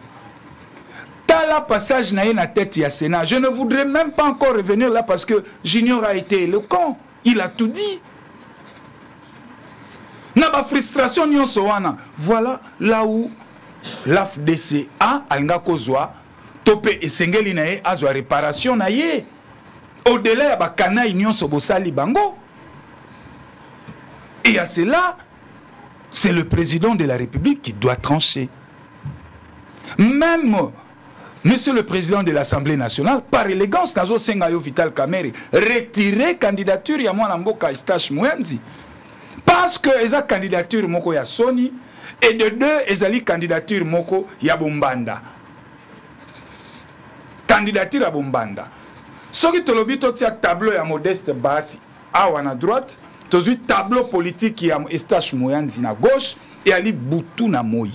Tala passage na na tête ya Sénat. Je ne voudrais même pas encore revenir là parce que Junior a été éloquent. Il a tout dit. Na ba frustration nyonso wana. Voilà là où l'AFDC a alinga kozwa topé esengeli na ye azwa réparation na ye. Au-delà ya ba kana nyonso bosali bango. Et à cela, c'est le président de la République qui doit trancher. Même Monsieur le Président de l'Assemblée nationale, par élégance, Nazo Sengayo Vital Kamerhe, retirer candidature ya mwana mboka Eustache Moyenzi. Parce que eza candidature moko ya Soni, et de deux, ezali candidature moko ya Bombanda. Candidature ya Bombanda. Soki tolobi totia tableau ya Modeste Bahati, awa na droite, tozi tableau politique ya Eustache Moyenzi na gauche, et Ali Boutou na Moi.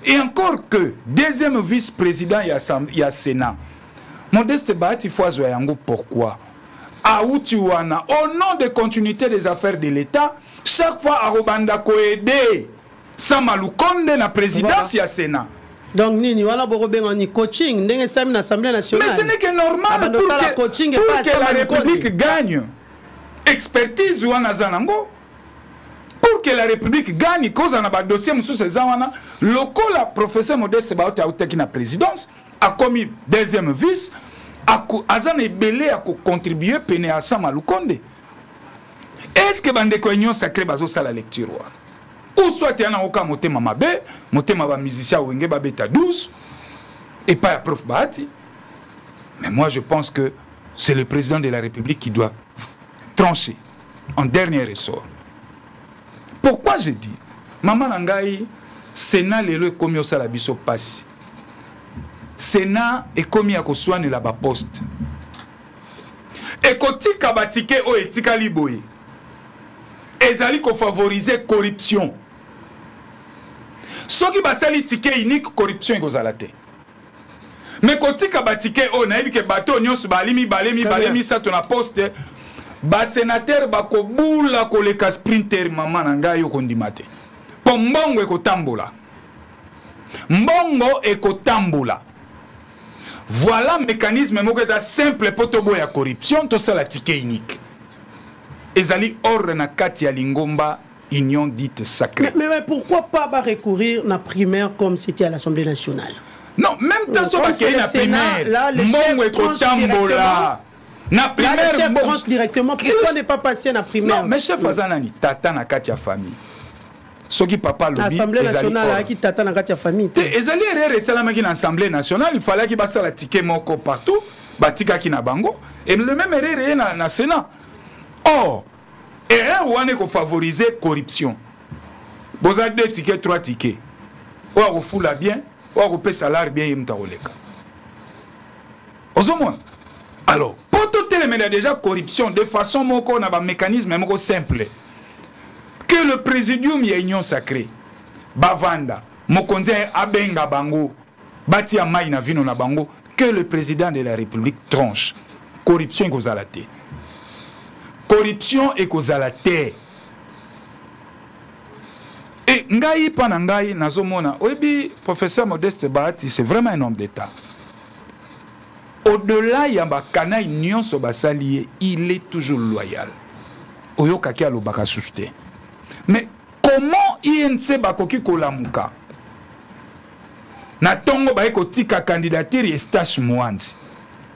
Et encore que deuxième vice-président il y a Sénat. Modeste Bahati Foazo Yango, pourquoi? Aoutiwana, au nom de continuité des affaires de l'État, chaque fois Arobanda Koede, Samalukonde na présidence il y a Sénat. Donc nini wala borobenga ni coaching ndenge sami na Assemblée nationale. Mais ce n'est que normal pour que la République gagne. Expertise ou anazanango. Pour que la République gagne, cause en a dossier, monsieur Cézanne, le professeur Modeste Bahati a na présidence, a commis deuxième vice, a belé a contribué peine à Samalukonde. Est-ce que bande Union Sacrée bazo sa la lecture? Ou soit il y a un motema mabe, motema ba musicien ou ngeba beta 12, et pas à prof Bahati. Mais moi je pense que c'est le président de la République qui doit trancher en dernier ressort. Pourquoi je dis Maman Nangai, Sénat lelo komi osala biso pasi. Sénat est komi akoswane la ba poste. Et kotika batike o etika liboye. Ezali ko favoriser corruption. Soki basali ticket unique corruption ekozala te. Mais kotika batike o na yebike bato nyonso balimi sato na poste. Ba sénateur bako bula koleka sprinter mama na ngai yo kondimate. Po mbongo ekotambola. Mbongo ekotambola. Voilà mécanisme moko eza simple poto ya corruption to sala ticket unique. Ezali ordre na kati ya lingomba union dite sacrée. Mais pourquoi pas recourir na primaire comme c'était à l'Assemblée nationale? Non, même tant so bakeli na primaire. Mbongo ekotambola. Na primaire, le chef tranche directement. Pourquoi ne pas passer na primaire? Non, mais chef Azanani, tata na kati ya famille. Soki papa lobi. L'Assemblée nationale qui tata na kati ya famille. Ezali erreur salama ki na Assemblée nationale, il fallait qu'il basa la ticket moko partout, batika ki na bango, et le même erreur na Sénat. Or, erreur wane ko favoriser corruption. Boza 2 tickets, 3 tickets. Ou a refoula bien, ou a repé salaire bien yimta oleka. Ozomon. Alors, pour tout le monde, il y a déjà corruption de façon moko na ba mécanisme moko simple. Que le présidium y a union sacrée. Bavanda, mokonze abenga bango. bati ya mai na vino na bango que le président de la République tranche. Corruption ekozala te. Corruption ekozala te. Et ngai pana ngai nazomona oyebi professeur Modeste Bahati c'est vraiment un homme d'État. Au-delà ya bakana nyonso basali il est toujours loyal. Oyoka ki alobaka susté. Mais comment INC bakoki kolamuka? Na tongo ba ekotika candidature Eustache Mwanzi.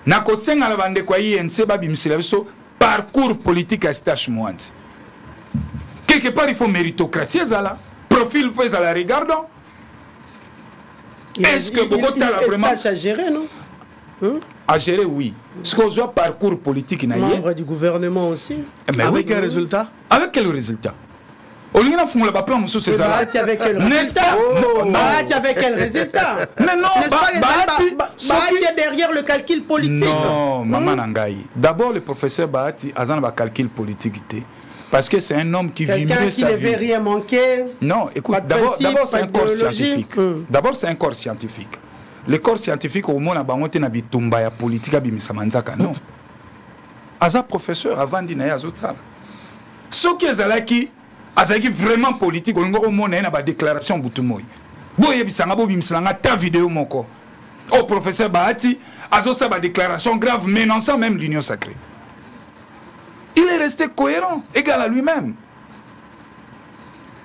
Na kosenga la bande kwa INC babimisela biso parcours politique à Eustache Mwanzi. Quelque part il faut méritocratie ezala, profil faut ezala regardons. Est-ce que Bogota l'a vraiment Eustache a géré, non? À gérer, oui. Ce qu'on voit parcours politique membre du gouvernement aussi. Mais avec quel résultat? Avec quel résultat? Olingina fumula ba plan muso c'est ça. Bahati avec quel résultat? Bahati avec quel résultat? Mais non, Bahati est derrière le calcul politique. Non, maman Nangaï. D'abord le professeur Bahati a un calcul politique. Parce que c'est un homme qui vit mieux sa vie. Quelqu'un qui ne veut rien manquer. Non, écoute, d'abord c'est un corps scientifique. D'abord c'est un corps scientifique. Le corps scientifique au monde a bangote na bitumba ya politique abimisa manzaka non. Aza professeur avant dina azotala. Ce qui ezalaki azaki vraiment politique au monde na ba déclaration butumoy. Boye bisanga bo bimisa ta vidéo moko. Au professeur Bahati azosa ba déclaration grave menaçant même l'union sacrée. Il est resté cohérent, égal à lui-même.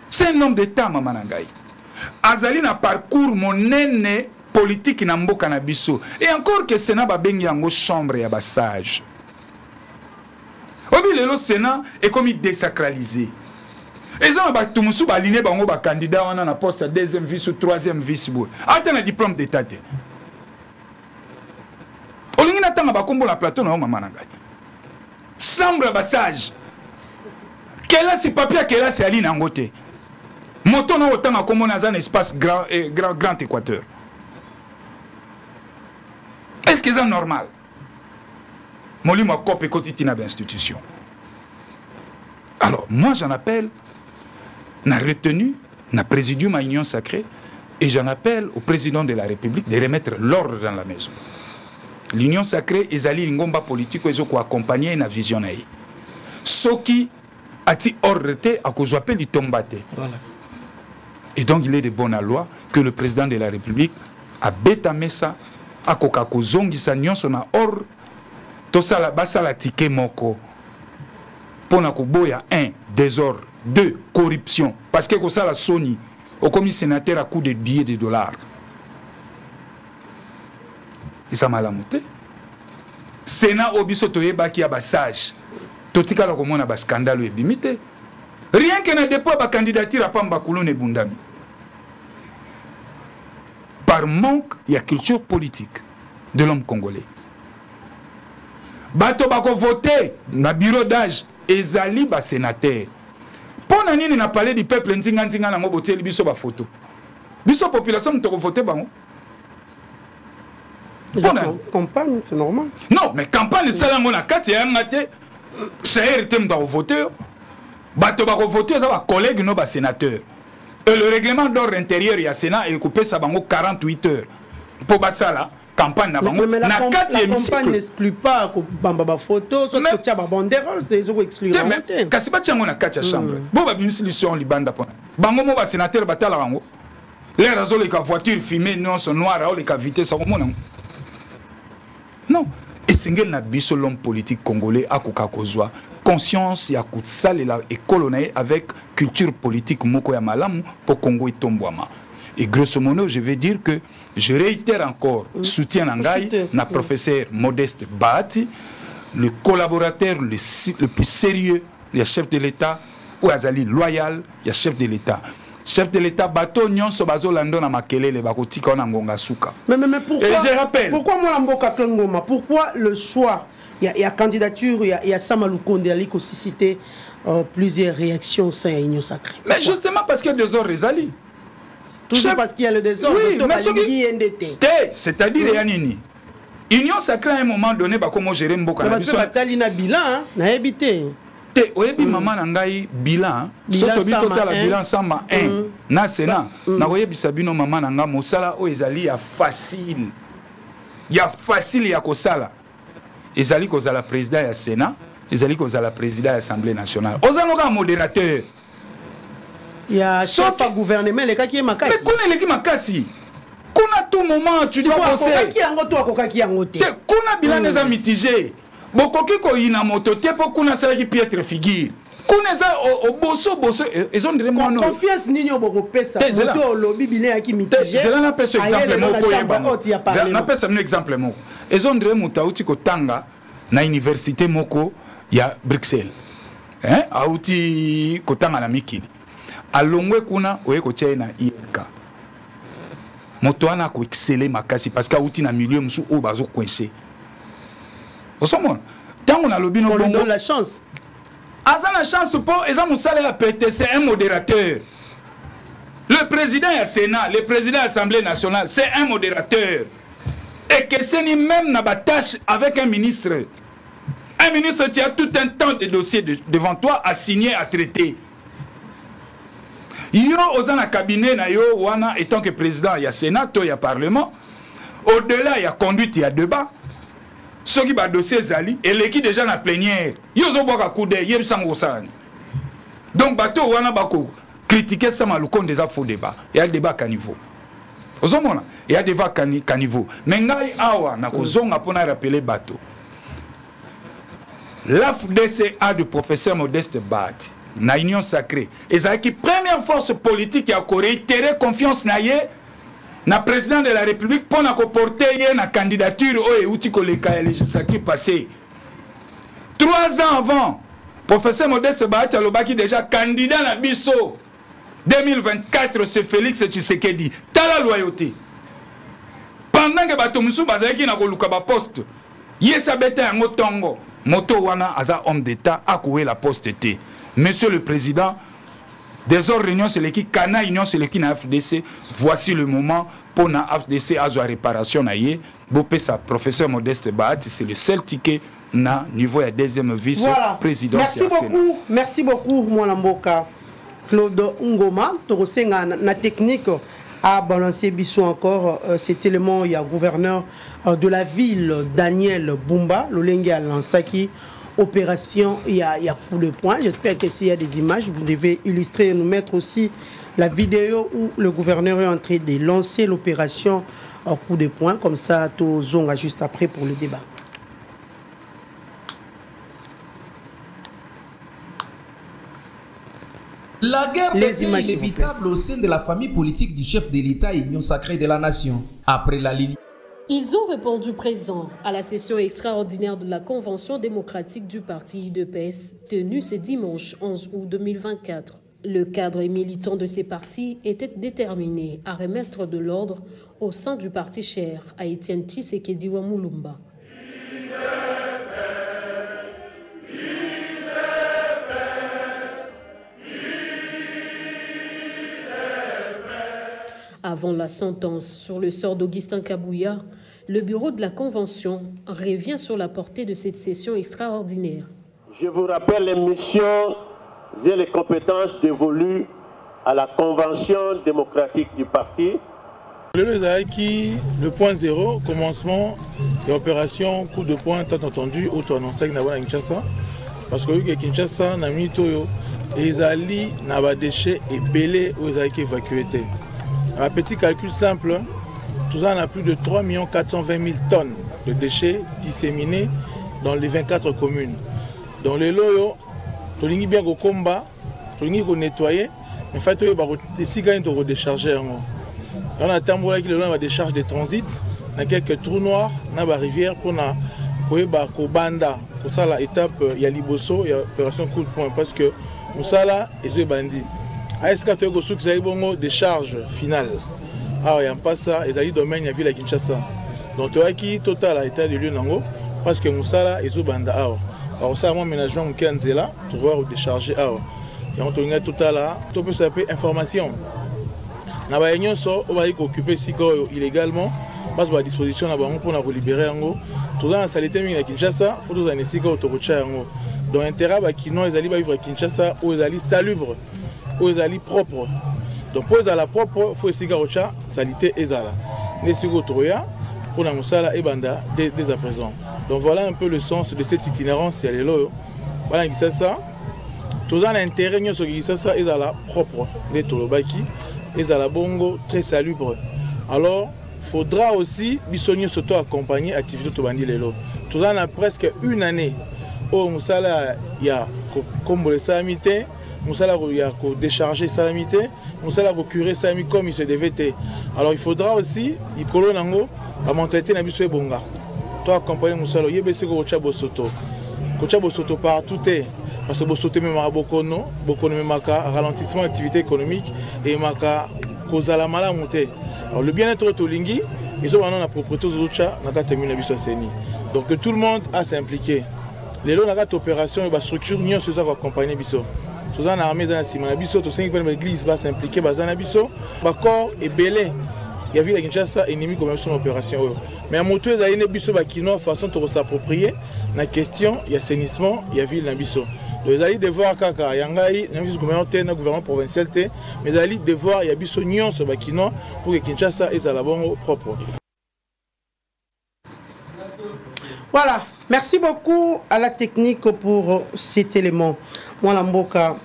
C'est un homme d'État, Maman Nangaï. Azali na parcours monene politique na mboka na biso. Et encore que Sénat ba bengi yango chambre ya basage. Obi lelo Sénat est comme désacralisé. Et ça ba tumusu ba aligné bango ba candidat wana na poste deuxième vice ou troisième vice boy. Ata na diplôme d'état te. Olingi na tanga ba kombo la plateau na Maman Nangaï. Chambre basage. Quel est ce papier, quel est ce ali nangote? Moto na otanga comme dans un espace grand Équateur. Est-ce que c'est normal? Moli moi copie quotidienne d'institution. Alors moi j'en appelle na retenu na présidium à Union Sacrée et j'en appelle au président de la République de remettre l'ordre dans la maison. L'Union Sacrée ezali ngomba politique ezo ko accompagner na vision na ye. Soki ati ordre te akozwa pe litombate. Voilà. Et donc il est de bonne loi que le président de la République a bétamé ça à kokako zongisa nyonso na or to sala basala ticket moko pona ko boya 1 désordre, 2 corruption parce que ko sala soni au commis sénateur à coup de billets de dollars. Et ça m'a lamuté. Sénat obiso toyeba ki ya basage. Totika la komona ba scandale ebimité. Rien que na dépôt ba candidature à Pamba Koulou ne bundami. Par manque de culture politique de l'homme congolais. Bato bako voté na bureau d'âge ezali ba sénateur. Pour nani na parler du peuple nzinga nzinga na ngoboté biso ba photo. Biso population to voter bango. Campagne, c'est normal. Non, mais campagne c'est la ngona kati ya ngate. C'est RTM doit voter. Bato bako voter ça ba collègue no ba sénateur. Et le règlement d'ordre intérieur, il y a Sénat et coupé ça bango 48 heures. Pour ça là, campagne na bango. Mais la campagne n'exclut pas que bamba photo, soit que tia ba banderole, c'est eux qui excluent. Mais kasiba tia ngona kati ya chambre. Bo ba solution libanda pona. Bango mo ba sénateur batala bango. Les razo les voiture filmée non son noir ou les vitesse ça mona. Non. Et c'est un biso l'homme politique congolais à Kokakozwa. Conscience ya kutsale la école avec culture politique moko ya malamu pour Congo et Tombouama. Et grosso modo, je vais dire que je réitère encore soutien Nangaï na professeur Modeste Bahati, le collaborateur le plus sérieux, le chef de l'État, ou Azali loyal, le chef de l'État. Chef de l'État, bateau nyon sobazo lando na makele le bakotika na ngonga suka. Mais pourquoi? Et je rappelle. Pourquoi moi Mboka Klengoma? Pourquoi le choix? Il y a candidature, il y a Samaloukonde, il y a aussi cité plusieurs réactions au sein de l'Union Sacrée. Mais justement parce qu'il y a des ordres résalis. Toujours parce qu'il y a le désordre. Oui, mais c'est-à-dire il y a nini. Union Sacrée à un moment donné, bah comment gérer Mboka. Mais tu as bilan, na habité. te oyebi mama na ngai bilan soto bitota la bilan sama 1 na Sénat na oyebisa bino mama na nga mosala o ezali ya facile ya kosala ezali kozala président ya Sénat ezali kozala président ya Assemblée nationale ozanoka modérateur ya chef de gouvernement le kaki makasi mais kuna leki makasi kuna tout moment tu dois bosser kokaki yango to kokaki yango te kuna bilan eza mitigé bokoki ko ina moto te po kuna sala ki piètre figure kuna za boso ils ont vraiment confiance nini oboko pesa moto lobi bilan ki mitigé je na pesa exemple moko yeba na pesa un exemple moko ils ont vraiment mutauti ko tanga na université moko ya Bruxelles auti ko tanga na mikili alongwe kuna oye ko China INK moto ana ko exceller makasi parce que auti na milieu musu o bazo coincé osomona tango na lobino bongo donne la chance aza la chance pour eza musala ya PTC un modérateur le président du Sénat le président de l'Assemblée nationale c'est un modérateur et que c'est ni même na tâche avec un ministre qui a tout un temps de dossiers devant toi à signer à traiter yo ozana cabinet na yo wana étant que président ya Sénat to ya parlement au-delà ya conduite ya débat ceux qui ba dossier zali et l'équipe déjà na plénière yo zo boka kude yeb sango sani donc bato wana bako critiquer ça maluko des faux débat il y a débat caniveau ozomona il y a débat caniveau mais ngai awa na kozonga pona rappeler bato l'AFDCA du professeur Modeste Bahati na union sacrée et ça qui première force politique a réitéré confiance na ye na président de la République pour na porter ye na candidature o euti ko le législatif passé 3 ans avant professeur Modeste Bahati alobaki déjà candidat na biso 2024 c'est Félix Tshisekedi tala loyauté pendant que bato musu bazaki na ko luka ba poste yesa beta yango tongo moto wana aza homme d'état akoué la poste té. Monsieur le Président, des autres réunions, c'est l'équipe Cana, union, c'est l'équipe na FDC. Voici le moment pour na FDC à la réparation naïe. Bopé sa professeur Modeste Bahati, c'est le seul ticket na niveau ya deuxième vice-président. Merci beaucoup, Mwana Mboka. Claude Ngoma, Torosenga na technique à balancer Bissou encore cet élément, il y a gouverneur de la ville, Daniel Bumba, Lolengue Alansaki. Opération, il y a coup de poing. J'espère que s'il y a des images, vous devez illustrer et nous mettre aussi la vidéo où le gouverneur est en train de lancer l'opération coup de poing. Comme ça, tout zonga juste après pour le débat. La guerre devient inévitable au sein de la famille politique du chef de l'État, Union sacrée de la nation. Après la ligne. Ils ont répondu présent à la session extraordinaire de la Convention démocratique du parti UDPS tenue ce dimanche 11 août 2024. Le cadre et militant de ces partis était déterminé à remettre de l'ordre au sein du parti cher à Étienne Tshisekedi Mulumba. Avant la sentence sur le sort d'Augustin Kabouya, le bureau de la Convention revient sur la portée de cette session extraordinaire. Je vous rappelle les missions et les compétences dévolues à la Convention démocratique du parti. Le point zéro, commencement de l'opération coup de poing tant entendu, auto-annoncé à Kinshasa. Parce que Kinshasa, n'a mis Toyo, et les alliés n'ont pas déchets et belés aux alliés évacués. Un petit calcul simple, tout ça, on a plus de 3 420 000 tonnes de déchets disséminés dans les 24 communes. Dans les loyaux, tout le monde bien au combat, tout le monde nettoyer, mais en fait, il y a des cigares qui sont déchargés. On a terme là qui va décharge de transit, il y a quelques trous noirs dans la rivière pour na banda. Pour ça, l'étape, il y a Liboso, il y a l'opération coup de poing parce que pour ça, là, il y a des bandits. Est-ce que tu as des charges finales? Ah, il n'y a pas ça, ils ont domaine, il y a ville à Kinshasa. Donc, tu as qui total à l'état de lieu parce que Moussala et Zobanda. Alors, ça, mon ménagement, qui est là, tu vas décharger. Et on a total là, tu peux s'appeler information. Dans la réunion, on va occuper illégalement, parce que la disposition pour libérer. Tout dans la saleté à Kinshasa, il faut que tu aies Donc intérêt bakino ils allaient vivre Kinshasa où ils allaient salubre, où ils allaient propre. Donc pour la propre, il faut essayer de salité ezala. Nesigo Troya pour la musala et banda dès à présent. Donc voilà un peu le sens de cette itinérance. Il y a les loyaux. Voilà qui ça. Tout ça l'intérêt de ça ezala propre. Les tolobaki ezala bongo très salubre. Alors il faudra aussi bisogno surtout accompagner activité tobandi les lots. Tout ça a presque une année. Au musala il y a comme le salamité. Moussala a déchargé Salamité, Moussala a curé Salami comme il se devait. Alors il faudra aussi, il colonne en haut, la mentalité n'a pas de bonga. Toi accompagner Moussala, il y a des Kocha Bosoto. Kocha Bosoto partout, parce que Bosoto même à Bokono, Bokono même à ralentissement de l'activité économique et à Kozala Malamouté. Alors le bien-être de Tolingi, ils ont maintenant la propriété de l'Ocha, n'a pas terminé la Séni. Donc tout le monde a s'impliquer. Les lots n'a pas d'opération et la structure, nous sommes accompagnés. Tout ça, l'armée dans la Simabiso, tout ça, l'église va s'impliquer, dans Nabiso, corps est belé. Il y a vu la Kinshasa ennemi comme son opération. Mais à moto, il y a une biso bakino façon de s'approprier. La question, il y a assainissement, il y a ville Nabiso. Donc, vous allez devoir kaka, yangai, n'importe gouvernement, gouvernement provincial, mais vous allez devoir, il y a biso nion sur bakino pour que Kinshasa est à la bonne propre. Voilà, merci beaucoup à la technique pour cet élément. Moi, Mboka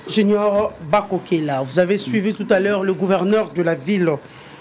Junior Bakokela. Vous avez suivi tout à l'heure le gouverneur de la ville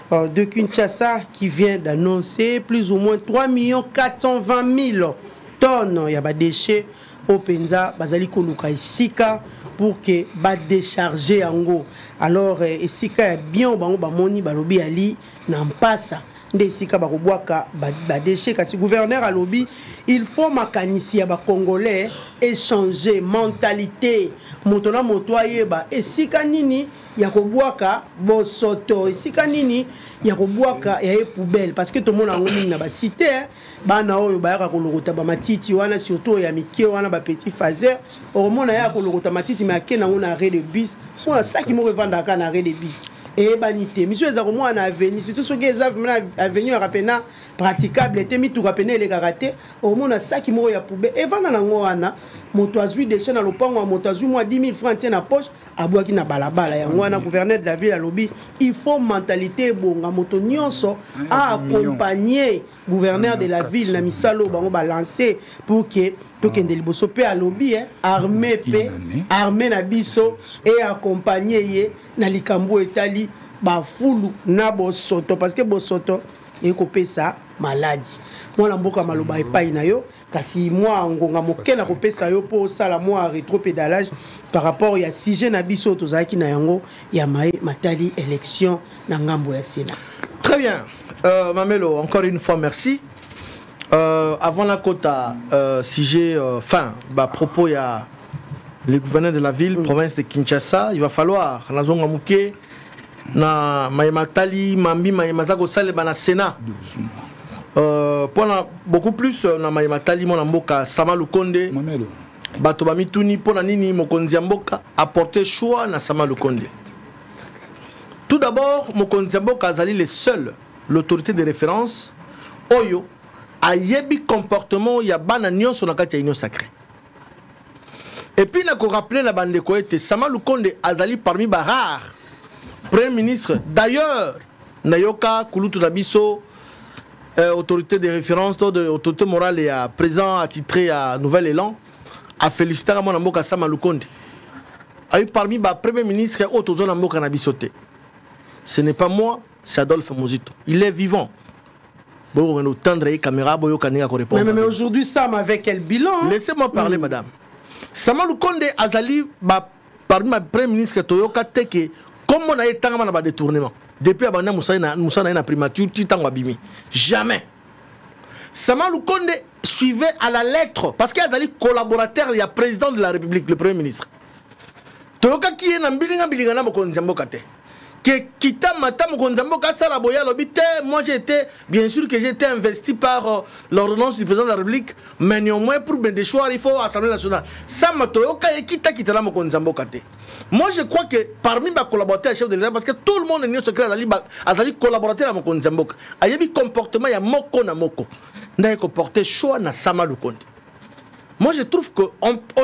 de Kinshasa qui vient d'annoncer plus ou moins 3 420 000 tonnes de déchets au Penza, Bazali Koluka et Sika pour que ba décharger en go. Alors, Sika est bien, moni balobi ali n'ampasa. Ndesika bakobwaka ba déchets kasi gouverneur à lobby il faut makanisi ya ba congolais échanger mentalité motona motoye ba esika nini ya kobwaka bosoto esika nini ya kobwaka ya poubelle parce que tout le monde a ngomini na ba cité bana oyo ba yaka kolokota ba matiti wana surtout ya mikie wana ba petit phaser oromona ya kolokota matiti mais akena ngona arrêt de bus so ça qui mo revendre ka na arrêt de bus et banité monsieur ezako mwana aveni surtout soki eza aveni ya rapena praticable était mi tout rapena les karaté au monde ça qui mo ya poube evana nango wana moto azui déchet na lopango moto azui moi 10 000 francs na poche abwaki na balabala ya wana gouverneur de la ville à lobby il faut mentalité bonga moto nyonso a accompagner gouverneur de la ville na misalo bango balancer pour que tokende liboso pe à lobby armée pe armée na biso et accompagner ye na likambo etali ba fulu na bosoto parce que bosoto et kopesa maladie mwana mboka maloba epai na yo kasi moi ngonga moke na kopesa yo po sala moi rétropédalage par rapport ya sujet na biso tozaki na yango ya matali élection na ngambo ya Sénat. Très bien. Mamelo, encore une fois merci. Avant la quota sujet fin bah propos ya le gouverneur de la ville province de Kinshasa, il va falloir na zonga muke na Maïmatali Mambi Maïmatako Saleba na Sénat. Pour beaucoup plus na Maïmatali mon mboka Sama Lukonde bato ba mituni pona nini mokonzi mboka apporter choix na Sama Lukonde. Tout d'abord mokonzi mboka azali le seul l'autorité de référence oyo ayebi comportement ya bana nyonso na kati ya union sacrée. Et puis na ko rappeler la bande ko ete Sama Lukonde azali parmi ba rares Premier ministre, d'ailleurs, Nayoka, Kouloutou Nabiso, autorité de référence, autorité morale et présent attitré à Nouvel Élan, a félicité à mon amboka Sama Lukonde. A eu parmi les premiers ministres autour de l'amboka Nabisote. Ce n'est pas moi, c'est Adolphe Mozito. Il est vivant. Mais aujourd'hui, Sam, avec quel bilan? Laissez-moi parler, madame. Sama Lukonde Azali, parmi les premiers ministres, Toyoka Teke. Comme on a été en détournement, depuis que Moussa na primature, bimi. Jamais. Sama Lukonde suivait à la lettre, parce qu'il y a des collaborateurs, il y a le président de la République, le Premier ministre. Toyoka qui est dans Bilinga na Mokonzambokate. Que Kita Mata Mokonzamboka Salaboya l'obité, moi j'étais, bien sûr que j'étais investi par l'ordonnance du président de la République, mais néanmoins pour des choix, il faut l'Assemblée nationale. Sama Toyoka et Kita la Mokonzambokate. Moi, je crois que parmi mes collaborateurs, chef de l'État, parce que tout le monde est venu secret à collaborateur à mon il y a un comportement, il y a moko na moko. Il y a un comportement choix na Sama Lukonde. Moi, je trouve qu'on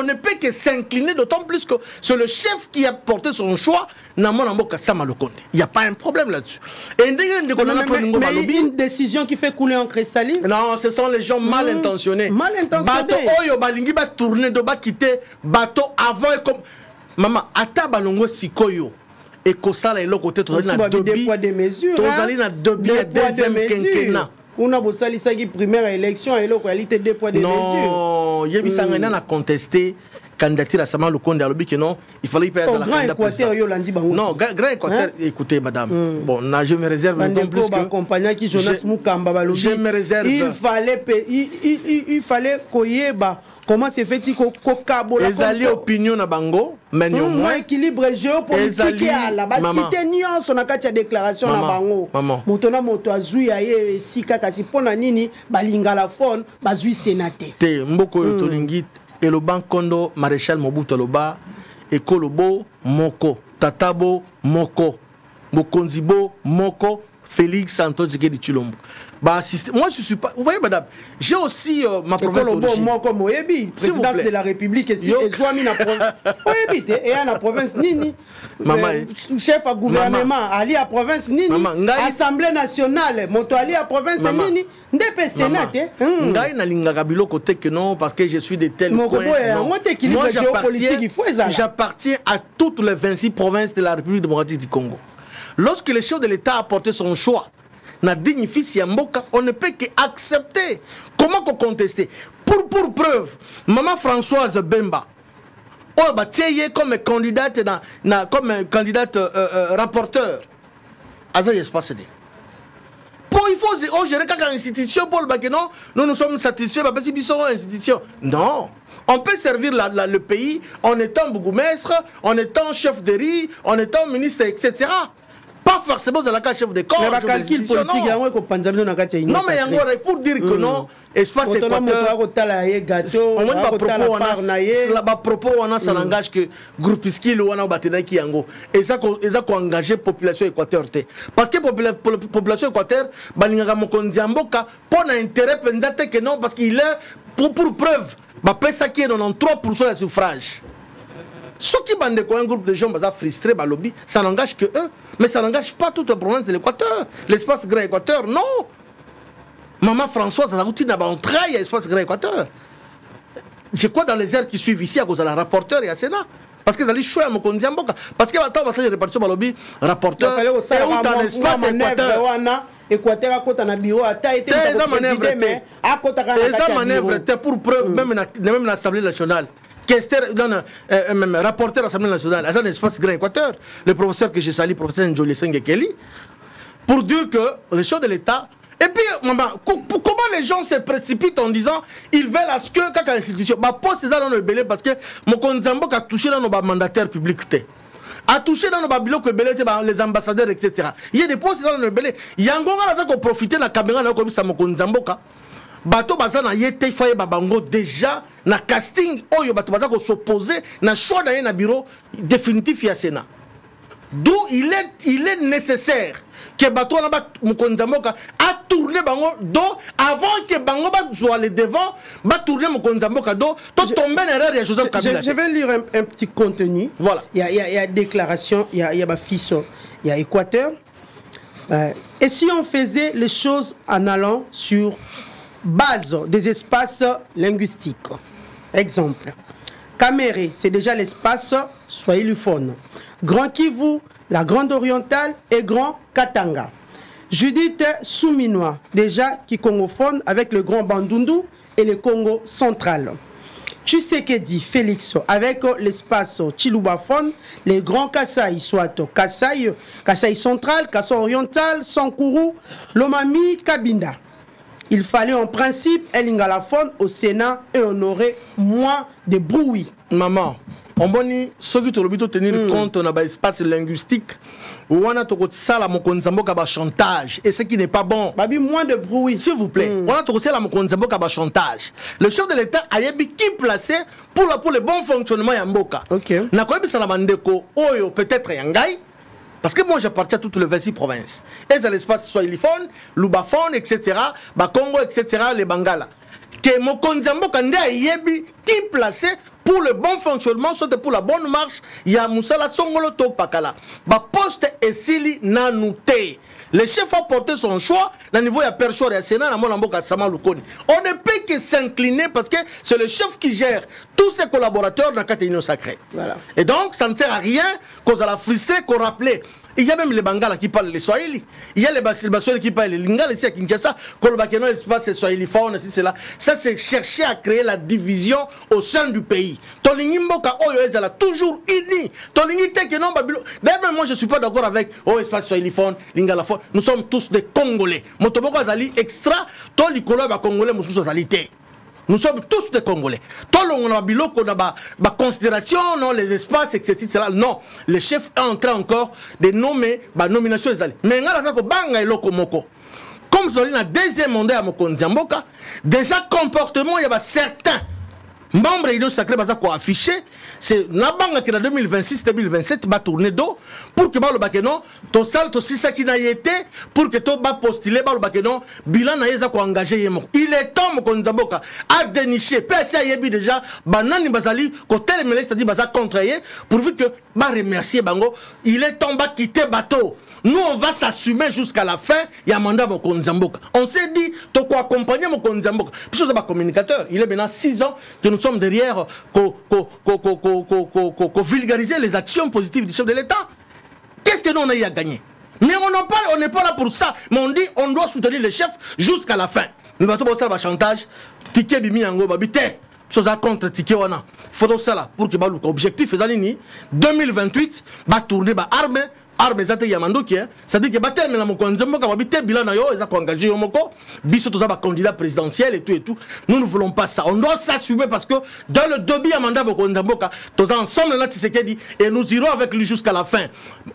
ne peut que s'incliner, d'autant plus que c'est le chef qui a porté son choix. Il n'y a pas un problème là-dessus. Mais une décision qui fait couler en Sali. Non, ce sont les gens mal intentionnés. Mal intentionnés. Bateau Oyo Balingi va tourner, va quitter bateau avant et comme. Maman, Ata Balongo Sikoyo. Et Kosala et l'autre côté, tu as deux poids des mesures. Tu as deuxième quinquennat. On a besoin de première élection et l'autre qualité deux poids des mesures. Non, il y a eu a contesté candidature à Sama Lukonde à l'objet que non, il fallait y faire la candidature. Non, grand Équateur, écoutez madame. Bon, je me réserve un peu plus que je me réserve. Il fallait Koyeba. Comment c'est fait-il qu'au les alliés opinion na bango, mais moins équilibre géopolitique à la base. C'était nuance on a qu'à déclaration na bango. Motona moto azui aye sika kasi pona nini balinga la phone bazui sénaté. Te mboko yo tolingi et le banc Kondo maréchal Mobutu Loba et Kolobo Moko Tatabo Moko Mokonzibo Moko Félix Santos de Chilombo. Bah, moi je suis pas. Vous voyez madame, j'ai aussi ma province d'origine. Moi comme Oyebi, présidence de la République ici et Zouami na province. Oyebi et à la province nini. Maman, chef à gouvernement ali à province nini. Assemblée nationale, moto ali à province nini. Ndep sénat. Ngai na linga kabilo côté que non parce que je suis de tel coin. Moi j'appartiens à toutes les 26 provinces de la République démocratique du Congo. Lorsque le chef de l'État a porté son choix, na dignifie Siamboka, on ne peut qu'accepter. Comment contester? Pour preuve, Maman Françoise Bemba, comme candidate, comme candidate rapporteur, il faut gérer quelques institutions pour le non, nous sommes satisfaits parce que nous sommes institutions. Non. On peut servir le pays en étant bourgmestre, en étant chef de riz, en étant ministre, etc. Pas forcément dans la carte chef de corps. Mais calcul politique, non, mais pour dire que non, espace Équateur. On propos on a ça langage que groupe skill ou on a battu qui yango. Et ça qu'on engagé population Équateur. Parce que population Équateur, balinga mokondiamboka pour un intérêt pendant que non parce qu'il est pour preuve, bah ça qui est 93% de suffrage. Ce qui bande un groupe de gens frustrés, lobby, ça n'engage que eux. Mais ça n'engage pas toute la province de l'Équateur. L'espace Grand Équateur, non. Maman Françoise, ça a un trail à l'espace Grand Équateur. Je crois dans les heures qui suivent ici à cause de la rapporteur et à Sénat. Parce qu'ils allaient choisir mon Kondiamboka. Parce qu'il y a un passage de répartition lobby, rapporteur. Et où dans l'espace Équateur. Équateur à côté d'un bureau, à taille de mais à côté d'un manœuvre était pour preuve, même l'Assemblée nationale. Rapporteur à l'Assemblée nationale, à l'espace Grand Équateur, le professeur que j'ai sali, le professeur Njoli Sengekeli, pour dire que le chef de l'État. Et puis, maman, comment les gens se précipitent en disant ils veulent à ce que, quand l'institution, poste ça dans le belé parce que mon Konzambo a touché dans nos mandataires publics, a touché dans nos babilots que belé les ambassadeurs, etc. Il y a des postes dans le belé. Il y a un gars qui a profité de la caméra, comme ça, mon Konzambo. Bato baza na yete faye babango déjà na casting oyo bato baza ko s'opposer na choix na bureau définitif ya Sénat. D'où il est nécessaire que bato na ba Mokonzamboka a tourné bango do avant que bango ba soit le devant ba tourner Mokonzamboka do to tomber erreur ya Joseph Kabila. Je vais lire un petit contenu. Voilà. Il y a déclaration, il y a ma fils, il y a Équateur. Et si on faisait les choses en allant sur base des espaces linguistiques. Exemple. Caméré, c'est déjà l'espace swahiliphone. Grand Kivu, la Grande Orientale et Grand Katanga. Judith Souminois, déjà qui congophone avec le Grand Bandundu et le Congo central. Tshisekedi Félix avec l'espace Chilubaphone, les Grands Kasaï, soit Kasaï central, Kasaï oriental, Sankuru, Lomami, Kabinda. Il fallait en principe un lingalaphone au Sénat et on aurait moins de bruit. Maman, on boni ceux qui te tenir compte on a un espace linguistique où on a tout ça la mokonzamboka ba chantage et ce qui n'est pas bon. Babi moins de bruit s'il vous plaît. On a tout ça la mokonzamboka ba chantage. Le chef de l'État a yebi qui placé pour le bon fonctionnement ya mboka. OK. Na ko yebi sala mandeko oyo peut-être yangai. Parce que moi j'appartiens à toutes les 26 provinces. Et à l'espace swahiliphone, lubaphone, etc. Congo, etc. les Bangala. que mokonzi mboka nde ayebi qui placer pour le bon fonctionnement, soit pour la bonne marche, il y a Moussala Songolo to Pakala. Ba poste esili nanute. Le chef a porté son choix, au niveau de Perchor et à Sénat, on ne peut que s'incliner parce que c'est le chef qui gère tous ses collaborateurs dans la Union sacrée. Voilà. Et donc, ça ne sert à rien qu'on a la frustrer, qu'on rappelait. Il y a même les Bangala qui parlent les Swahili. Il y a les Baswahili qui parlent les Lingala ici à Kinshasa. Kolobakeno, l'espace c'est Swahili faune, c'est là. Ça, c'est chercher à créer la division au sein du pays. Tolingimboka Oyo Ezala toujours uni. Tolingi Tekeno Babylon. D'ailleurs, moi, je ne suis pas d'accord avec espace Swahili faune, Lingala faune. Nous sommes tous des Congolais. Motoboko Azali extra, Tolikolo ba Congolais, Moussous Azalité. Nous sommes tous des Congolais. Tout le monde a biloko na considération, non, les espaces, etc. Non, le chef est en train encore de nommer la nomination des alliés. Mais banga eloko moko. Comme dans le deuxième mandat à Mokonzi Mboka, déjà comportement, il y a certains membres de l'Union sacrée qui ont affiché, c'est la banque qui en 2026-2027 va tourner d'eau pour que le bakeno, to sal to sisa qui n'a été, pour que to ba postuler le bakeno, bilan na yeza ko engagé yemo. Il est temps Mokonzi Mboka à dénicher, PSA yebi déjà, banani bazali, côté les ministres dit baza contrarié, pourvu que ba remercier bango, il est temps ba quitter bateau. Nous, on va s'assumer jusqu'à la fin. Il y a un mandat Mokonzi Mboka. On s'est dit, tu peux accompagner Mokonzi Mboka. Puis, c'est un communicateur. Il est maintenant 6 ans que nous sommes derrière pour vulgariser les actions positives du chef de l'État. Qu'est-ce que nous, on a eu à gagner? Mais on n'est pas là pour ça. Mais on dit, on doit soutenir le chef jusqu'à la fin. Nous allons faire un chantage. Ticket Bimi Yango Babité. Chose contre Ticket Wana. Il faut ça là pour que l'objectif est 2028, va tourner arme. Arme zate yamando qui c'est-à-dire que batel na Mokonzi Mboka babité bilan na yo eza ko engager yo moko biso toza ba candidat présidentiel et tout nous ne voulons pas ça, on doit s'assumer parce que dans le début à mandat Mokonzi Mboka toza ensemble là Tshisekedi et nous irons avec lui jusqu'à la fin.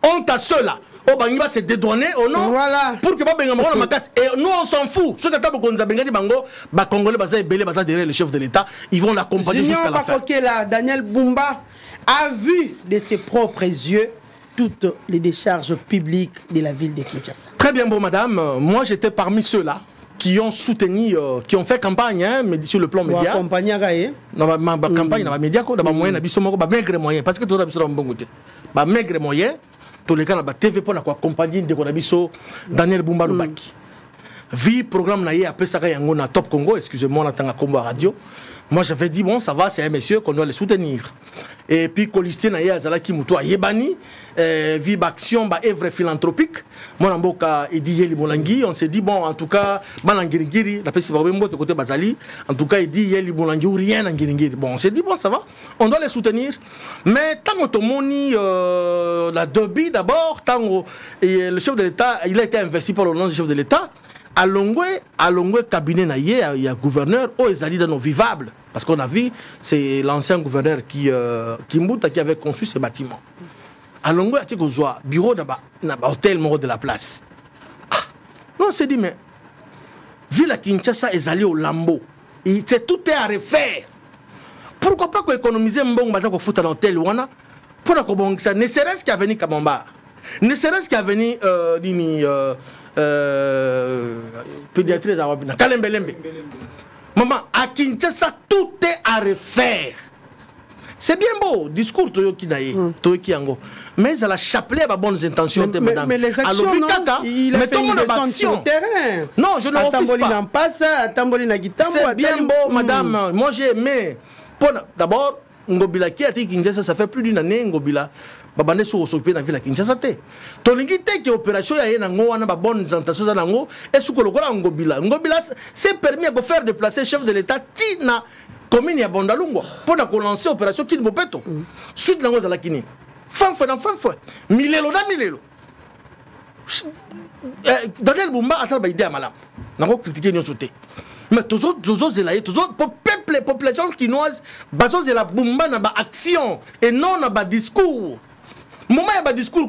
Honte à ceux-là au bangiba se dédouaner au nom voilà pour que ba benga moko na makas et nous on s'en fout ceux qui t'a Mokonzi Benga di bango ba congolais baza ebele baza derrière le chef de l'État, ils vont l'accompagner jusqu'à la fin. Là, Daniel Bumba a vu de ses propres yeux toutes les décharges publiques de la ville de Kinshasa. Très bien, bon madame. Moi, j'étais parmi ceux-là qui ont soutenu, qui ont fait campagne, hein, mais sur le plan média. Campagne à gagner. Dans ma campagne, dans ma média, dans ma moyenne, maigre moyen. Parce que tout le monde a bon côté. Maigre moyen, tous les cas, dans TV pour accompagner de Daniel Bumba Lubaki. Vie programme naïe après ça yango na Top Congo, excusez-moi, on attend à Combo Radio. Moi j'avais dit bon ça va, c'est un monsieur qu'on doit le soutenir. Et puis Colistien naïe azalaki muto ayebani, vie action ba œuvre philanthropique. Moi namboka Edi Yeli Molangi, on s'est dit bon en tout cas banangiringiri, la pesi babembo de côté Bazali, en tout cas Edi Yeli Molangi ou rien angiringiri. Bon on s'est dit bon ça va, on doit les soutenir. Mais tant que Tomoni la Dobi d'abord, tant et le chef de l'État, il a été investi par le nom du chef de l'État. À Longwe cabinet naïe, il y a gouverneur, oh ils allaient dans nos vivables. Parce qu'on a vu, c'est l'ancien gouverneur qui avait conçu ce bâtiment. À Longwe, il y a un bureau dans l'hôtel de la place. Ah, non, on s'est dit, mais, vu la Kinshasa, ils allaient au Lambeau. Tout est à refaire. Pourquoi pas économiser un bon bazar pour foutre dans l'hôtel Wana? Pour que ça, ne serait-ce qu'à venir Kamamba, ne serait-ce qu'à venir pédiatrie Zawabina, Kalembelembe. Maman, à Kinshasa, tout est à refaire. C'est bien beau, discours Toyoki Naye, Toyoki Yango. Mais à la chapelet à bonnes intentions, madame. Mais les actions, mettons mon action. Non, je ne refuse pas. C'est bien beau, madame. Moi, j'ai aimé. D'abord, Ngobila qui a été Kinshasa, ça fait plus d'une année, Ngobila. Babane so s'occuper dans la ville à Kinshasa te. Tolingi te qui opération ya na ngo wana ba bonnes intentions na ngo et sous kolokola Ngobila. Ngobila c'est permis de faire déplacer chef de l'État tina commune ya Bondalungwa pour na lancer opération Kini Mopeto. Suite la ngo za la Kini. Fin milelo na milelo. Daniel Bumba a ça ba idée malam. Na ngo critiquer nyo soté. Mais toujours zelaye toujours peuple population quinoise bazo zela Bumba na ba action et non na ba discours. Moment il y a un discours,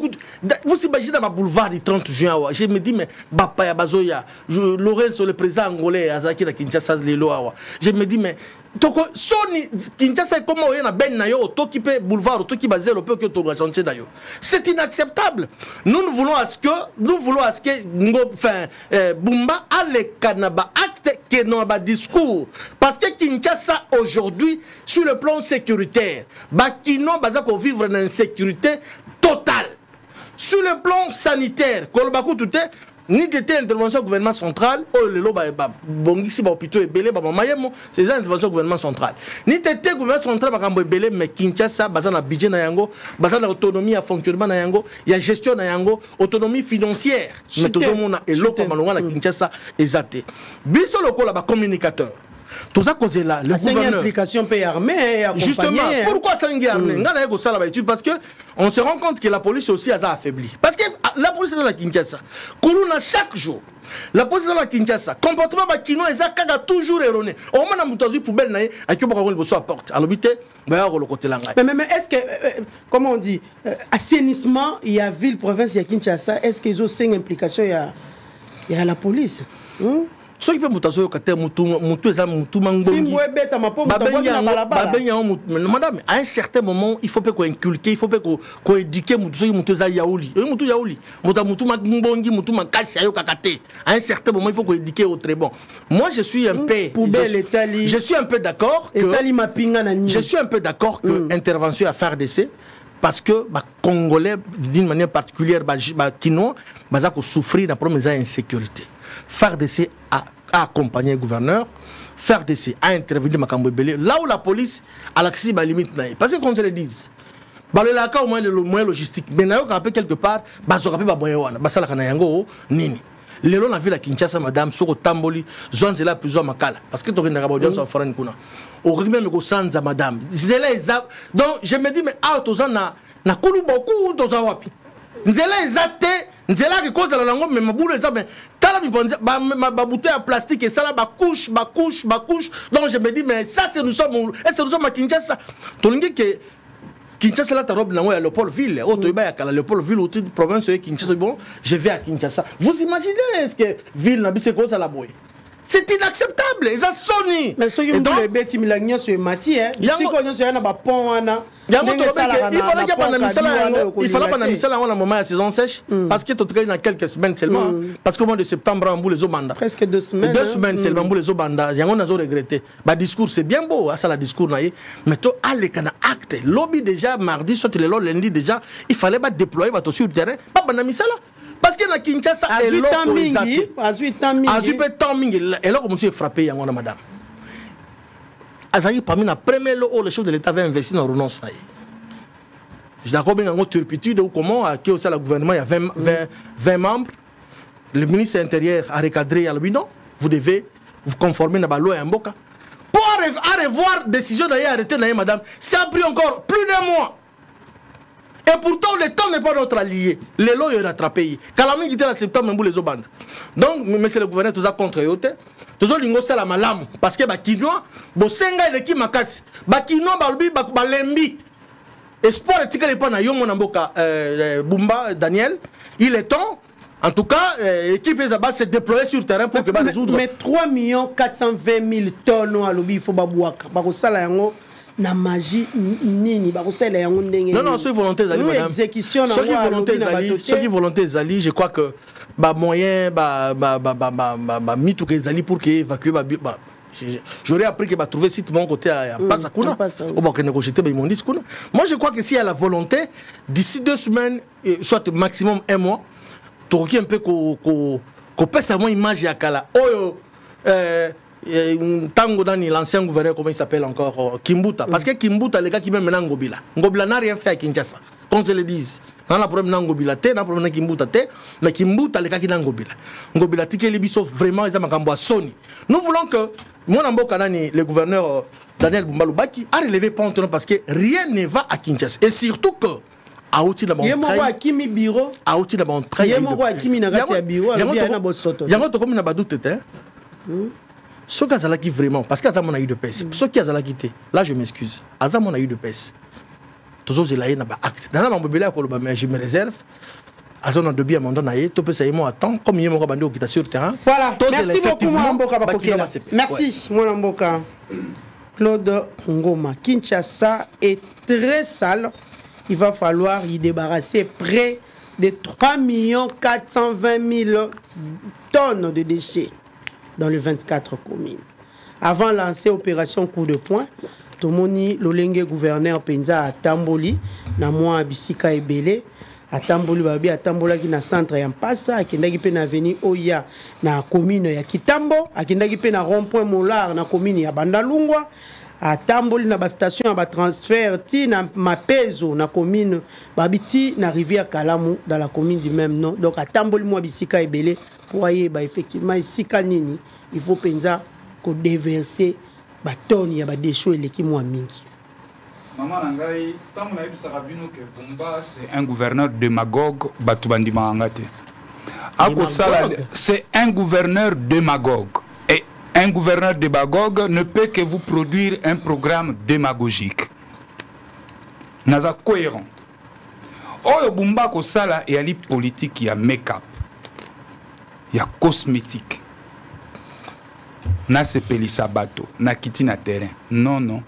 vous imaginez dans ma boulevard du 30 juin, je me dis, mais Bapaya Bazoya, Lorenzo, le président angolais, Azaki, la Kinshasa, je me dis, mais toko soni Kinshasa comme on a ben na yo to qui peut boulevard to qui basé le peu que to chantier d'ailleurs. C'est inacceptable. Nous voulons à ce que enfin Bumba a le Kanaba acte que non ba discours parce que Kinshasa aujourd'hui sur le plan sécuritaire bakino baza ko vivre dans insécurité totale. Sur le plan sanitaire kolobaku tout ni d'été intervention gouvernement central oh le loba bongisi ba hôpitaux et belé ba mayemo c'est ça intervention gouvernement central ni d'été gouvernement central ba kambo belé mais Kinshasa baza na budget na yango baza na autonomie à fonctionnement na yango ya gestion na yango autonomie financière mais tout le monde et loko malonga na Kinshasa exacté biso lokola ba communicateur tout ça cause là le gouverneur implication pays armée justement pourquoi ça une armée ngana yego sala ba étude parce que on se rend compte que la police aussi a affaibli parce que la police de la Kinshasa kuluna chaque jour la police de la Kinshasa comportement ba kino ezaka toujours erroné au moins na mutazu poubelle na akyo ba ko so porte alors bité ba ya ko le côté langa mais est-ce que comment on dit assainissement il y a ville province il y a Kinshasa est-ce qu'ils ont 5 implications il y a la police ce qui peut mutazo yo kate mutu eza mutu mangbongi madame à un certain moment il faut pas qu'on inculquer il faut pas qu'on éduquer mutu eza yaouli mutu mutu mangbongi mutu makasi ayo kakate à un certain moment il faut qu'on éduquer au très bon moi je suis un peu je suis un peu d'accord que je suis un peu d'accord que intervention à FARDC parce que les Congolais d'une manière particulière Kinois baza ko souffrir d'un problème d'insécurité. FARDC a accompagné le gouverneur, FARDC a intervenu makambo belé là où la police a l'accès à limite parce que comme je le dis le cas au moins le moyen logistique mais na yo ka quelque part bazoka pe ba moyen wana basala kana yango nini lelo na ville à Kinshasa madame soko tamboli zone là plusieurs makala parce que to kendaka ba audience of foreign kuna au même ko sanza madame donc je me dis mais autoza na kulu beaucoup toza wapi nzela ezate nzela ki cause la lango mais mabulu eza mais tala mi bonza ba bouteille en plastique et ça là ba couche donc je me dis mais ça c'est nous sommes à Kinshasa tolingi que Kinshasa là ta robe nango ya Léopoldville auto ba ya kala Léopoldville ou toute province de Kinshasa bon je vais à Kinshasa vous imaginez est-ce que ville na bise cause la boy c'est inacceptable ils ont sonné mais ceux qui ont les bêtis milagnos sur Mati hein si qu'on sur na ba pont wana il fallait qu'il fallait pas na misala on a moment à saison sèche parce que tout dans quelques semaines seulement parce qu'au mois de septembre on boule les obanda presque 2 semaines seulement boule les obanda y a on a regretté ba discours c'est bien beau ça la discours na mais to aller kana acte lobby déjà mardi soit le lundi déjà il fallait pas déployer ba sur le terrain pas na misala parce que na Kinshasa et l'autre et là comme monsieur frappé yango na madame azali parmi la première où le chef de l'État avait investi dans renonce na je d'accord bien en turpitude ou comment qui au sein du gouvernement il y a 20 membres le ministre intérieur a recadré à non vous devez vous conformer na ba loi mboka pour revoir décision d'ailleurs arrêter na madame ça a pris encore plus d'un mois. Et pourtant, le temps n'est pas notre allié. Les lois sont rattrapés. Kalami qui était en septembre, même les Obanda. Donc, monsieur le gouverneur, tout ça contre eux. Tout ça, l'ingo c'est la malam. Parce que Bakinois, Bosenga et l'équipe Makasi. Bakinois, Balbi, Balembi. Espoir et Tika Lepana, Yomo Namboka, Bumba, Daniel. Il est temps. En tout cas, l'équipe Ezaba s'est déployée sur le terrain pour que va résoudre. Mais 3 420 000 tonnes à l'obi, il faut babouaka. Bakosala yango. Na magie nini bakosela yango ndenge non c'est volonté zali madame exécution ce qui volonté zali je crois que ba moyen ba mitu que zali pour que évacuer j'aurais appris que ba trouver site mon côté à Pasakuna au ba négocier ba imondis kuna moi je crois que si y a la volonté d'ici 2 semaines soit maximum 1 mois toki un peu ko pesa mo image ya kala oyo Tango Dani, l'ancien gouverneur, comment il s'appelle encore Kimbuta. Parce que Kimbuta, les gars qui même maintenant Ngobila. Ngobila n'a rien fait à Kinshasa. Qu'on se le dise. Dans la problème Ngobila, dans la problème Kimbuta, mais Kimbuta, les gars qui n'ont Ngobila. Ngobila, Tike Libiso, vraiment, ils ont Sony. Nous voulons que, mon ambo Kanani, le gouverneur Daniel Bumbalubaki, a relevé Pontonon parce que rien ne va à Kinshasa. Et surtout que, à outil d'abord. Yemo wa Kimi bureau. À outil d'abord. Yemo wa Kimi Nagati bureau. Yango to comme na badoute, hein. Ce qui a qui vraiment, parce qu'Azam a eu de pèse. Ce qui a quitté, là je m'excuse. Azam a eu de pèse. Tous les gens ont acte. Dans la mobile, je me réserve. Azam a de bien mandon naïe. Tout peut s'aimer à temps. Comme il y a un bandit qui est sur le terrain. Voilà. Merci beaucoup, mon Mboka. Merci, mon Mboka. Claude Ngoma. Kinshasa est très sale. Il va falloir y débarrasser près de 3 420 000 tonnes de déchets dans les 24 communes. Avant de lancer l'opération coup de poing, Tomoni Lolenge gouverneur Penza à Tamboli, na moi Bisika Ebele, à Tamboli babi à Tambola qui na centre ya Mpasa, akendaki pe na veni Oya na commune ya Kitambo, akendaki pe na rond-point Molar na commune ya Bandalungwa, à Tamboli na ba station ba transfert ti na Mapezo na commune babiti na rivière Kalamu dans la commune du même nom. Donc à Tamboli moi Bisika Ebele pour ayer ba effectivement Sika nini, il faut Penza ko déverser batoni ya ba déchets eleki mwa mingi. Maman Nangai, tant que Sarabino que Bumba c'est un gouverneur démagogue, Batubandi Mahangate. C'est un gouverneur démagogue. Et un gouverneur démagogue ne peut que vous produire un programme démagogique. Naza cohérent. Oyo Bumba ko sala et ali politique, il y a make-up. Il y a cosmétique. Na sepeli sabato, na kiti na terrain. Non, non.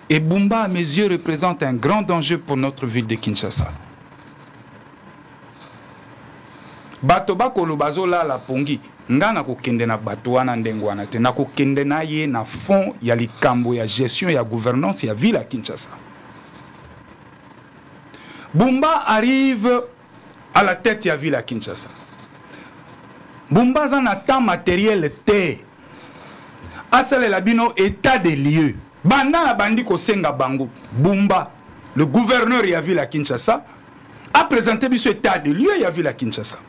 Et Bumba, à mes yeux, représente un grand danger pour notre ville de Kinshasa. Bato bako lobazo la la pongi, nga na kokende na bato wana ndengwana te, na kokende na ye na fond ya likambo ya gestion ya gouvernance ya ville à Kinshasa. Bumba arrive à la tête ya ville à Kinshasa. Bumba zan a temps matériel te. Asale labino état des lieux. Banda na bandi ko senga bango. Bumba, le gouverneur ya ville à Kinshasa, a présenté ce état de lieu ya ville à Kinshasa.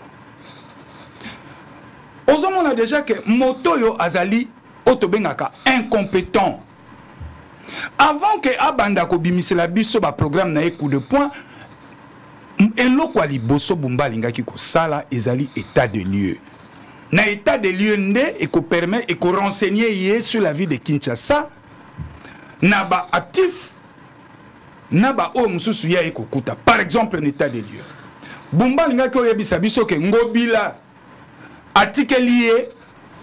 On a déjà que Motoyo Azali Otobengaka incompétent. Avant que Abanda ko bimisela biso ba programme na coup de poing, eloko ali boso Bumba lingaki ko sala ezali état de lieu. Na état de lieu nde et ko permet et ko renseigner sur la vie de Kinshasa. Naba actif naba o mususu ya ekokuta. Par exemple un état de lieu. Bumba lingaki oyebisa biso ke ngobila atikelié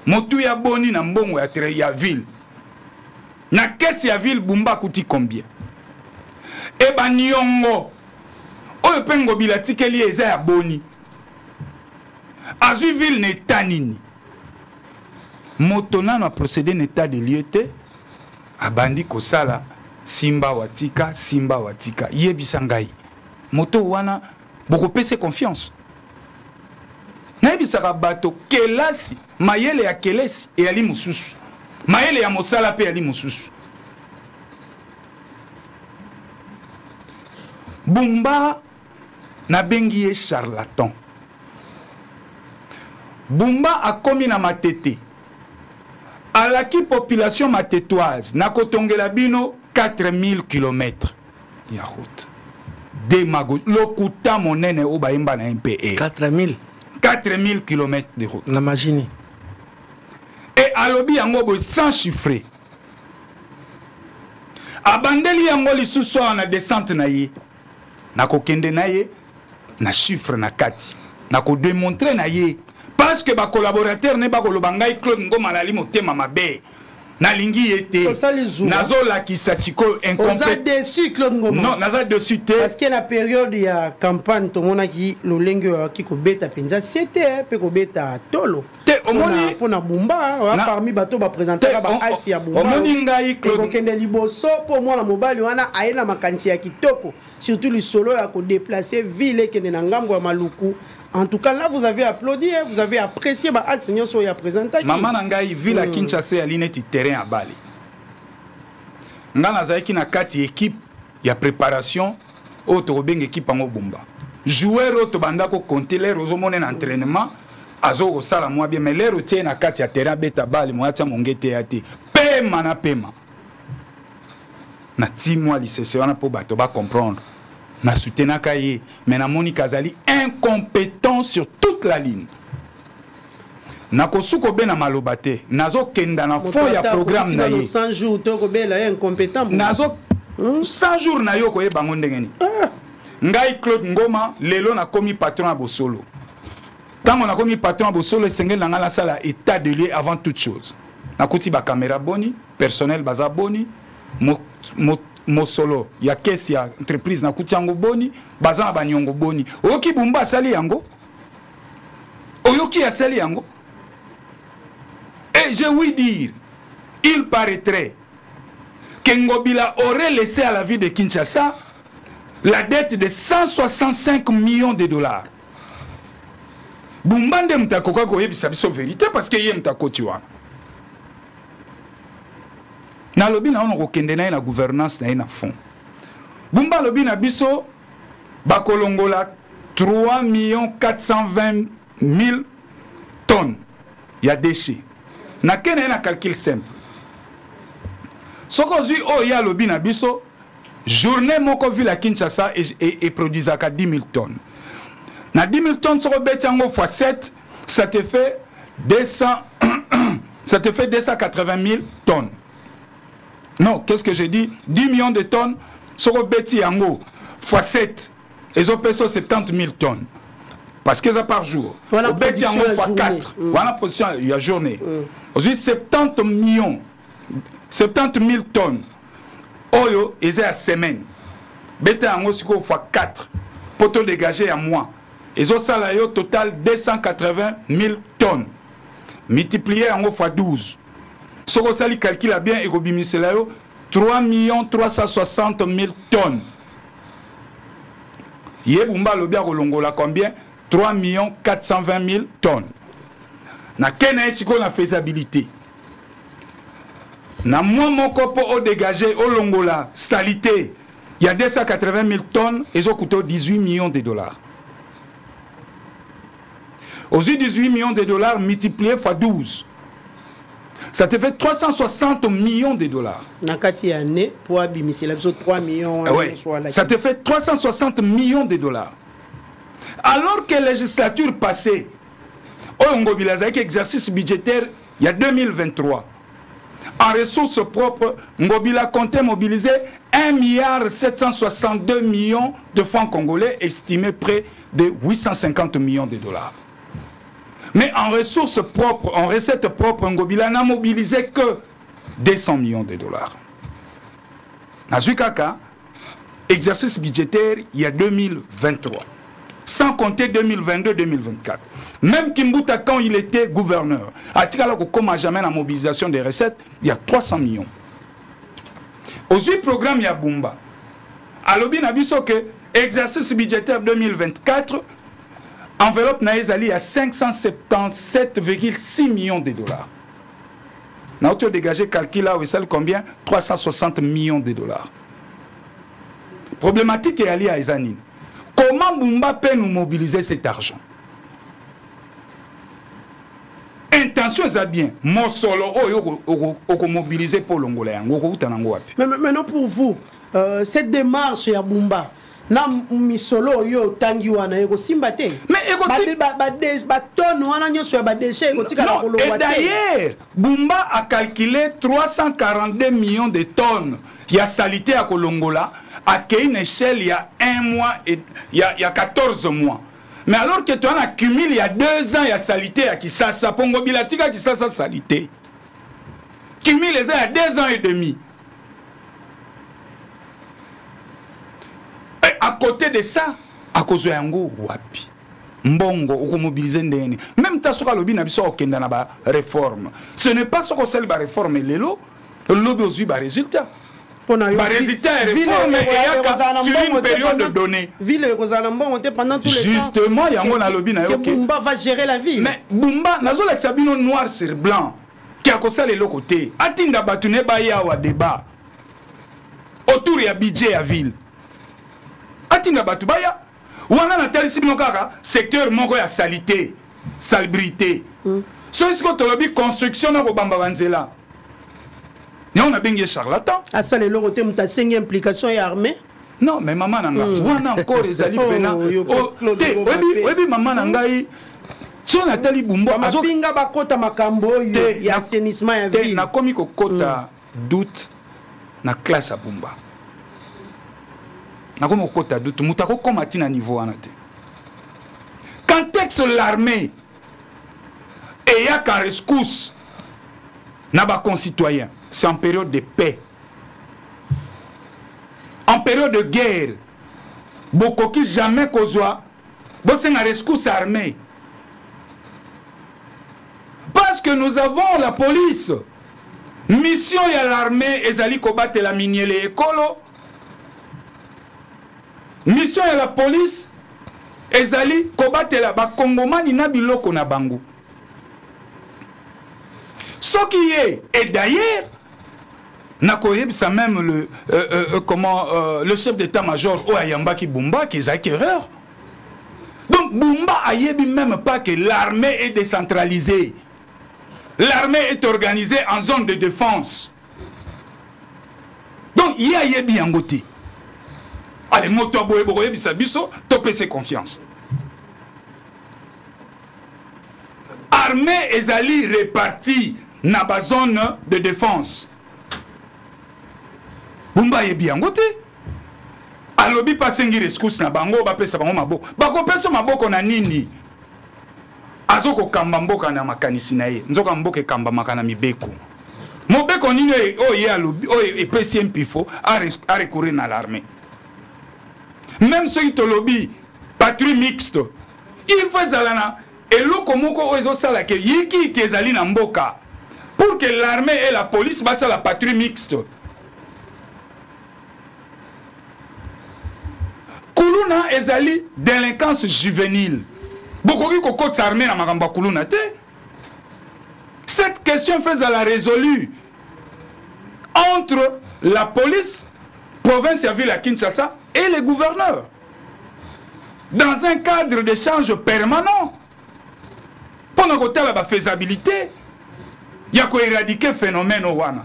motu ya boni na mbongo ya tere ya ville. Na kesi ya ville Bumba kuti combien? Eba niongo oyo pengo bila atikelié eza ya boni. Azu ville n'état nini. Motona na procédé n'état de lieu te. Abandi kosala Simba watika yebisa ngai moto wana boko pese confiance na yebisa bato kelasi mayele ya kelesi e ali mususu mayele ya mosala pe ali mususu. Bumba na bengi ye charlatan. Bumba a komi na matete à la population matétoise, na kotongela bino 4000 km ya route. Démago, lokuta monene o baimba na MPE. 4000 km de route. N'imagine. Et alobi yango bo sans chiffrer. Abandeli yango lisusu na descente na ye. Na kokende na ye na chiffre na kati. Na ko démontrer na ye. Parce que ma collaborateur n'est pas le Claude Ngoma na limo tema mabe na lingi été nazo la ki sasiko incompétent. Oza déçu Claude Ngoma. Non, naza déçu te parce que la période il y a campagne to mona ki lolengo ki ko beta penza c'était pe ko beta tolo. Te omoni pona Bumba parmi bato ba présenter ba asi ya Bumba. Omoni ngai Claude kende liboso pour moi na mobali wana aena makanti ya kitoko surtout le solo ya ko déplacer ville kende na ngambo ya Maluku. En tout cas, là, vous avez applaudi, vous avez apprécié l'axe que vous avez présenté. Maman Nangai, ville à Kinshasa, il y a un terrain à Bali. Ngana Zaiki na kati équipe, il y a préparation, autre bien équipe en Bumba. Joueur autre banda ko compter les rozomone en entraînement, azo ko sala moi bien, mais les routiers na kati ya terrain beta Bali, moi tia mongete ate. Pema na pema. Na 6 mois lycée, on a pour bato ba comprendre. Na soutena kaye mais na moni kazali incompétent sur toute la ligne. Na kosuko be na malobate nazo kenda na fond ya programme na ye 100 jours to ko be la incompétent nazo 100 jours na yo ko e bango ndengeni ngai Claude Ngoma lelo na komi patron à Bosolo. Quand on a komi patron à Bosolo sengel na ngala sala état de lieu avant toute chose. nakuti ba caméra boni, personnel baza boni, mosolo ya caisse ya entreprise nakuti yango boni, baza na banyongo boni. Oyoki Bumba asali yango? Oyoki asali yango? Et je oui dire, il paraîtrait que Ngobila aurait laissé à la ville de Kinshasa la dette de 165 millions de dollars. Bumba nde mtakoka koyebisa biso vérité parce que ye mtakoti wana. Na lobi na ono kokende na na gouvernance na fond. Bumba lobi na biso bakolongola 3 420 000 tonnes ya déchets. Na kene na calcul simple. Soko zui o ya lobi na biso journée moko ville à Kinshasa et produisaka 10 000 tonnes. Na 10 000 tonnes sur Betiango x 7, ça te fait 280 000 tonnes. Non, qu'est-ce que j'ai dit? 10 millions de tonnes sur Betiango x 7, ils ont payé 70 000 tonnes. Parce que ça par jour. Au Betiango x 4, voilà position il y a journée. Aujourd'hui 70 000 tonnes. Oyo, ils ont à semaine. Betiango x 4, poteau dégagé à mois. Ils ont salaire au total 280 000 tonnes. Multiplié en x 12. Ce que ça calcule bien, et 3 360 000 tonnes. Yebumba lobia kolongola combien? 3 420 000 tonnes. Na kena esiko na faisabilité. Na moi mon copo au dégagé au longola salité. Il y a 280 000 tonnes et ils ont coûté 18 millions de dollars. Aux 18 millions de dollars multipliés x 12. Ça te fait 360 millions de dollars. Ouais. Ça te fait 360 millions de dollars. Alors que la législature passée, avec exercice budgétaire, il y a 2023, en ressources propres, Ngobila comptait mobiliser 1 762 millions de francs congolais, estimé près de 850 millions de dollars. Mais en ressources propres, en recettes propres, Ngobila n'a mobilisé que 200 millions de dollars. Nazukaka, exercice budgétaire, il y a 2023. Sans compter 2022-2024. Même Kimbuta, quand il était gouverneur, à Tikalako, comme à jamais la mobilisation des recettes, il y a 300 millions. Aux 8 programmes, il y a Bumba. À l'Obi Nabiso que exercice budgétaire 2024, enveloppe Naïzali à 577,6 millions de dollars. Nous avons dégagé calcul là où il combien? 360 millions de dollars. Problématique est alliée à Izanine. Comment Bumba peut nous mobiliser cet argent? Intention est bien. Mon solo, on mobiliser pour l'Angola. Mais maintenant pour vous, cette démarche à Bumba, na misolo yo tangi wana eko simbate. Mais eko et d'ailleurs, Bumba a calculé 342 millions de tonnes. Il y a salité à Kolongola. À une échelle, il y a 1 mois et il y a 14 mois. Mais alors que tu en accumules, il y a 2 ans, il y a salité à Kisasa. Pongo Bilatika Kisasa salité. Cumule les ans, il y a 2 ans et demi. Et à côté de ça, à cause de Yango, wapi. Mbongo, on mobilise ndeni. Même Tassoka Lobi n'a pas aucune réforme. Ce n'est pas ce qu'on sait la réforme, mais le lobby aux yeux, résultat. Résultat et réforme sur une période donnée. Justement, il y a un lobby que Bumba va gérer la ville. Mais Bumba, nazo la sabino noir sur blanc qui a causé les l'autre côté. Atinda batune baya wa débat autour de budget à ville. Atinda batubaya. Ou on a un tel secteur moko ya salité, salubrité. Ce que lobby construction na Bamba Banzela. Et on a bien charlatan. Ah ça les loroté muta 5e implication et armée. Non mais maman nanga, on a encore les alliés pena. Oui maman nanga yi. Si on a tali Bumba, mapinga bakota makambo ya assainissement ya ville. Na komi ko kota doute na classe à Bumba. Na komi ko kota doute mutako komati na niveau anate. Quand texte l'armée et ya ka rescousse na ba concitoyens, c'est en période de paix. En période de guerre, beaucoup qui jamais kozwa, bosse na rescousse armée. Parce que nous avons la police. Mission ya l'armée ezali kobattre la miniele ekolo. Mission ya la police ezali kobattre la bakongomani na biloko na bango. Ce qui est, et d'ailleurs, nakoyebisa même le chef d'état-major Oyamba qui Bumba qui est erreur. Donc Bumba ayebi même pas que l'armée est décentralisée. L'armée est organisée en zone de défense. Donc, il y a yebi yangote. Allez, moto boye boye bisabiso, topé ses confiance. Armée ezali répartie na ba zone de défense. Bumba yebi yangote. Alobi pasengi rescousse na bango ba pesa bango maboko. Ba ko pesa maboko na nini? Azoko kamba mboka na makanisi na ye nzoka mboka kamba makana mibeko mobeko nini oye alobi oye epesi mpifo a recourir na l'armée. Même ceux qui te lobby patrouille mixte il faut zalana eloko moko ozo sala ke yiki kezali na mboka pour que l'armée et la police basa la patrouille mixte. Kuluna ezali délinquance juvénile. Cette question fait à la résolue entre la police, province et ville à Kinshasa et les gouverneurs. Dans un cadre d'échange permanent. Pendant que tu as la faisabilité, il y a quoi éradiquer le phénomène au Wana.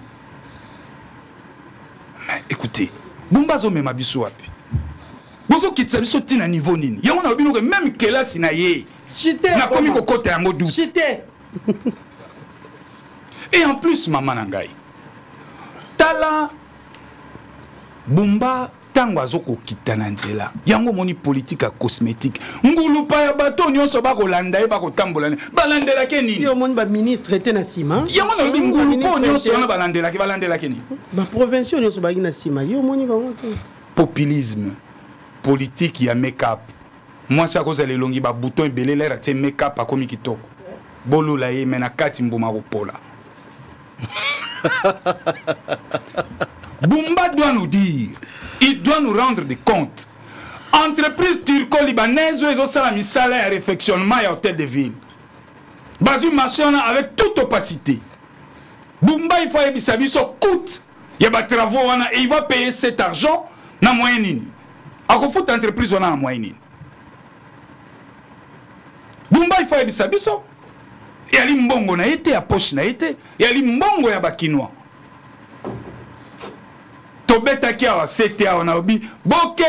Mais écoutez, Bumbazo Memabiso api. Bozo kitsabiso tina niveau nini. Ya wana obino même kelasi na ye. Chité. Na komi kokote yango doute. Chité. Et en plus maman nangai. Tala Bumba tango azoko kitana nzela. Yango moni politique a cosmétique. Ngulu pa ya bato nyonso ba ko landa e ba ko tambola ne. Balandela ke nini? Yo moni ba ministre était na sima. Yango na ngulu ko nyonso na balandela ke nini? Ba provinciaux nyonso ba na sima. Yo moni ba moto. Populisme. Politique ya make-up. Moi c'est à cause de longi ba bouton belé l'air à make-up a komi kitoko. Bolo la ye mena kati mboma ropola. Bumba doit nous dire, il doit nous rendre des comptes. Entreprise turco-libanaise où ils ont salami salaire et réfectionnement et hôtel de ville. Basu marché avec toute opacité. Bumba il faut que ça coûte. Il y a des travaux et il va payer cet argent na moyenne. A ko fout entreprise on a en moyenne. Bumba il faut que ça biso. Et ali mbongo na été à poche na été et ali mbongo ya bakinois. Tobeta ki awa CTA on a obi boke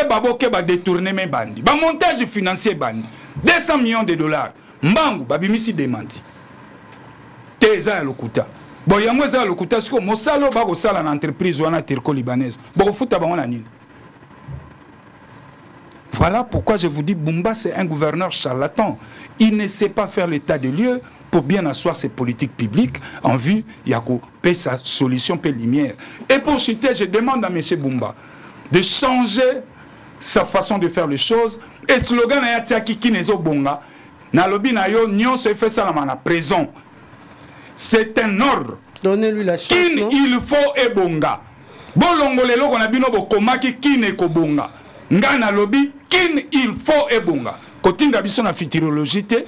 ba détourner mes bandi. Ba montage financier bandi. 200 millions de dollars. Mbangu babimisi démenti. Teza lokuta. Bon yango za lokuta siko mosalo ba ko sala na entreprise wana turco-libanaise. Bo futa ba ngona nini. Voilà pourquoi je vous dis, Bumba, c'est un gouverneur charlatan. Il ne sait pas faire l'état de lieu pour bien asseoir ses politiques publiques en vue, Yako, paie sa solution, paie lumière. Et pour chuter, je demande à M. Bumba de changer sa façon de faire les choses. Et slogan na yatiaki kinezo bonga, na lobi na yo nyon se fait ça la prison. C'est un ordre. Donnez-lui la chance. Kin il faut et bonga. Bolongolelo qu'on a bino bokomaki kine ko bonga. Ngana lobby kin il faut et bonga. Kotinga biso na futurologie te.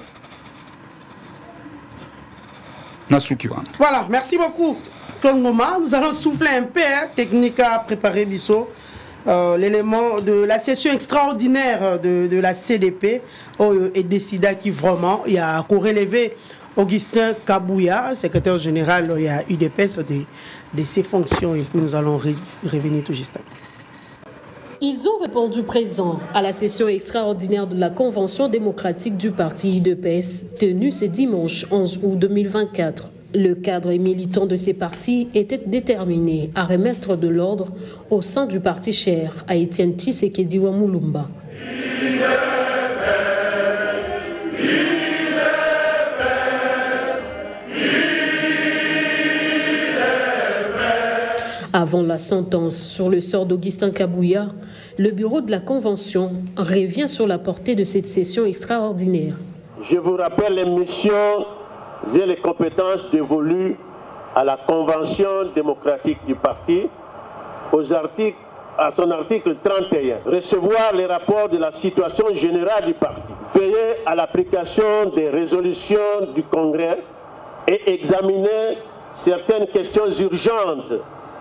Voilà, merci beaucoup Kongoma. Nous allons souffler un peu, hein. Technique à préparer biso. L'élément de la session extraordinaire de la CDP et décida qui vraiment il y a co-relevé Augustin Kabouya, secrétaire général il y a UDPS de ses fonctions et puis nous allons revenir tout juste. Ils ont répondu présent à la session extraordinaire de la Convention démocratique du parti UDPS tenue ce dimanche 11 août 2024. Le cadre et militant de ces partis était déterminé à remettre de l'ordre au sein du parti cher à Étienne Tshisekedi Wamulumba. Avant la sentence sur le sort d'Augustin Kabouya, le bureau de la Convention revient sur la portée de cette session extraordinaire. Je vous rappelle les missions et les compétences dévolues à la Convention démocratique du parti à son article 31. Recevoir les rapports de la situation générale du parti. Veiller à l'application des résolutions du Congrès et examiner certaines questions urgentes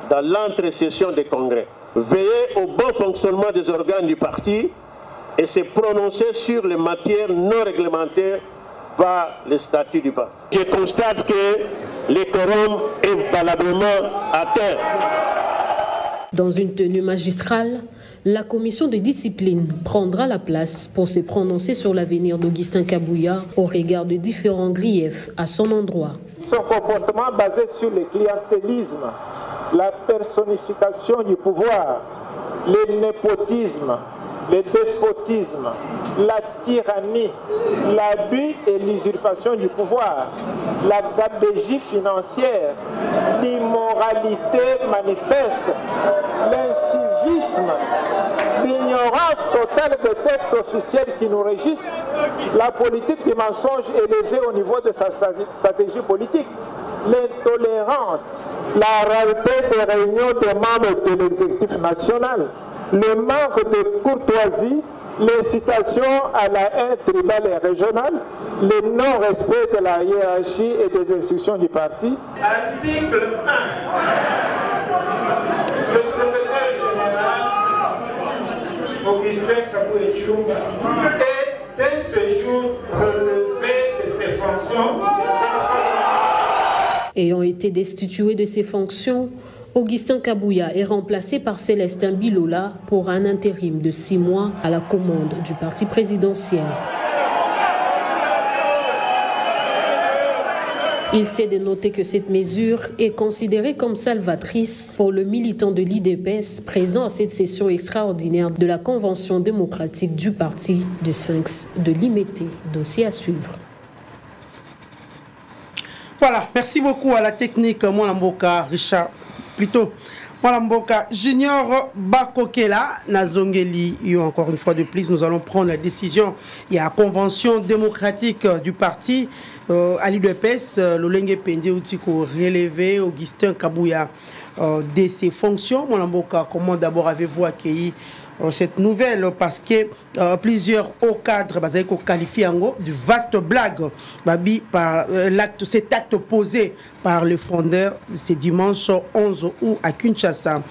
dans l'entre-session des congrès. Veiller au bon fonctionnement des organes du parti et se prononcer sur les matières non réglementées par les statuts du parti. Je constate que le quorum est valablement atteint. Dans une tenue magistrale, la commission de discipline prendra la place pour se prononcer sur l'avenir d'Augustin Kabouya au regard de différents griefs à son endroit. Son comportement basé sur le clientélisme, la personnification du pouvoir, le népotisme, le despotisme, la tyrannie, l'abus et l'usurpation du pouvoir, la gabegie financière, l'immoralité manifeste, l'incivisme, l'ignorance totale des textes officiels qui nous régissent, la politique du mensonge élevée au niveau de sa stratégie politique, l'intolérance, la rareté des réunions des membres de l'exécutif national, le manque de courtoisie, l'incitation à la haine tribale et régionale, le non-respect de la hiérarchie et des instructions du parti. Article 1. Le secrétaire général, Augustin Kabouya, est dès ce jour relevé de ses fonctions. Ayant été destitué de ses fonctions, Augustin Kabouya est remplacé par Célestin Bilola pour un intérim de 6 mois à la commande du parti présidentiel. Il s'est de noter que cette mesure est considérée comme salvatrice pour le militant de l'IDPS présent à cette session extraordinaire de la Convention démocratique du parti de Sphinx de Limété. Dossier à suivre. Voilà, merci beaucoup à la technique Mwanamboka Richard. Plutôt, Mwanamboka Junior Bakokela, Nazongeli, et encore une fois de plus, nous allons prendre la décision. Il y a la convention démocratique du parti, à l'UDPS, Lolenge Pendé Outiko relevé Augustin Kabouya de ses fonctions. Mwanamboka, comment d'abord avez-vous accueilli cette nouvelle, parce que plusieurs hauts cadres qualifient du vaste blague par cet acte posé par le fondeur ce dimanche 11 août à Kinshasa.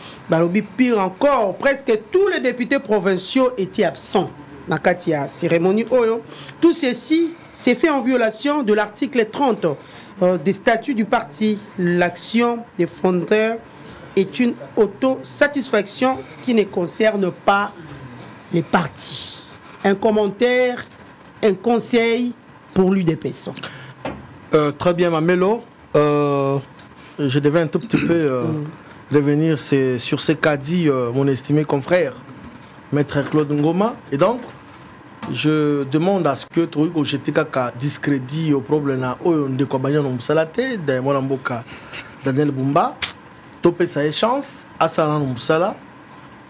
Pire encore, presque tous les députés provinciaux étaient absents dans la cérémonie Oyo. Tout ceci s'est fait en violation de l'article 30 des statuts du parti. L'action des fondeurs est une autosatisfaction qui ne concerne pas les partis. Un commentaire, un conseil pour l'UDPS. Très bien, Mamelo. Je devais un tout petit peu revenir sur ce qu'a dit mon estimé confrère, Maître Claude Ngoma. Et donc, je demande à ce que tu aies discrédit au problème de Kobanya Nomsalate, de Mwanamboka Daniel Bumba. Topé sa chance à sa musala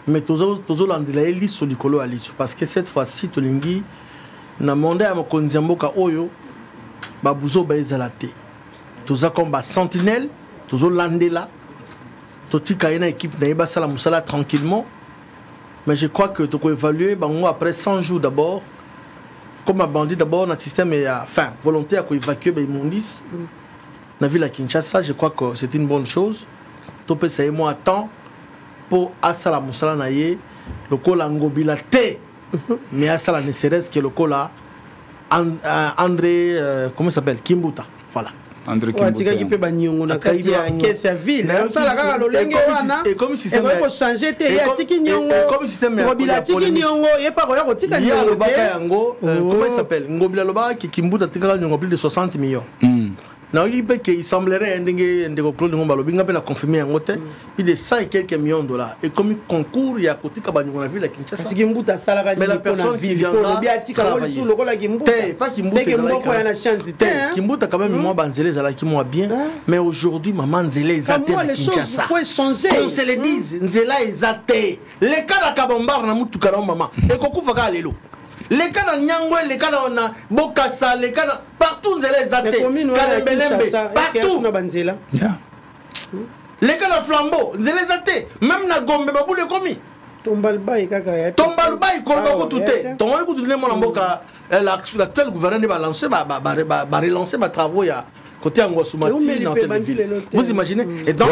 mais tozo landela eli sur du colo ali parce que cette fois-ci tolingi na monde à mokonzamboka oyo babuzo baezalate toza combat sentinelle tozo landela totika ina équipe na yeba sala musala tranquillement, mais je crois que tu peux évaluer bango après 100 jours d'abord comme un bandit d'abord dans système et enfin volontaire pour évacuer ba immondices na ville à Kinshasa. Je crois que c'est une bonne chose. Topé ça et moi temps pour asala musala naye le kola ngobila te mais asala ne serait-ce que le kola André comment s'appelle Kimbuta, voilà André Kimbuta qui peut baniongo na kati ya kesa ville asala kaka lolenge wana et comme système ko changer te ya tiki nyongo comme système ngobila tiki nyongo ye pa ko tika nyongo yango comment il s'appelle ngobila loba ki Kimbuta tika nyongo plus de 60 millions Il semblerait que la confirmé en hôtel, il est 100 et quelques millions de $. Et comme il concourt, il y a côté de ville à Kinshasa. Mais la personne qui viendra travailler. Pas Kimbuta quand même, moi, Banzele Zala qui moi bien. Mais aujourd'hui, maman Nzele est athée à Kinshasa. Qu'on se le dise, Nzela est athée. Les cas de Kabombar, na mutu karamba maman. Et Kokou Faka Lelo. Les cas de Nyangwe, les cas de Bokassa, les cas de partout, Nzela est athée. Partout. Les cas de Flambeau, Nzela est athée. Même na Gombe, Babou le commis. Tombalbaï, Kolba Koutoute. Tombalbaï Koutoute, mon amboka, l'actuel gouverneur va lancer, va relancer ma travaux. Côté Angosoumati, vous imaginez? Et donc,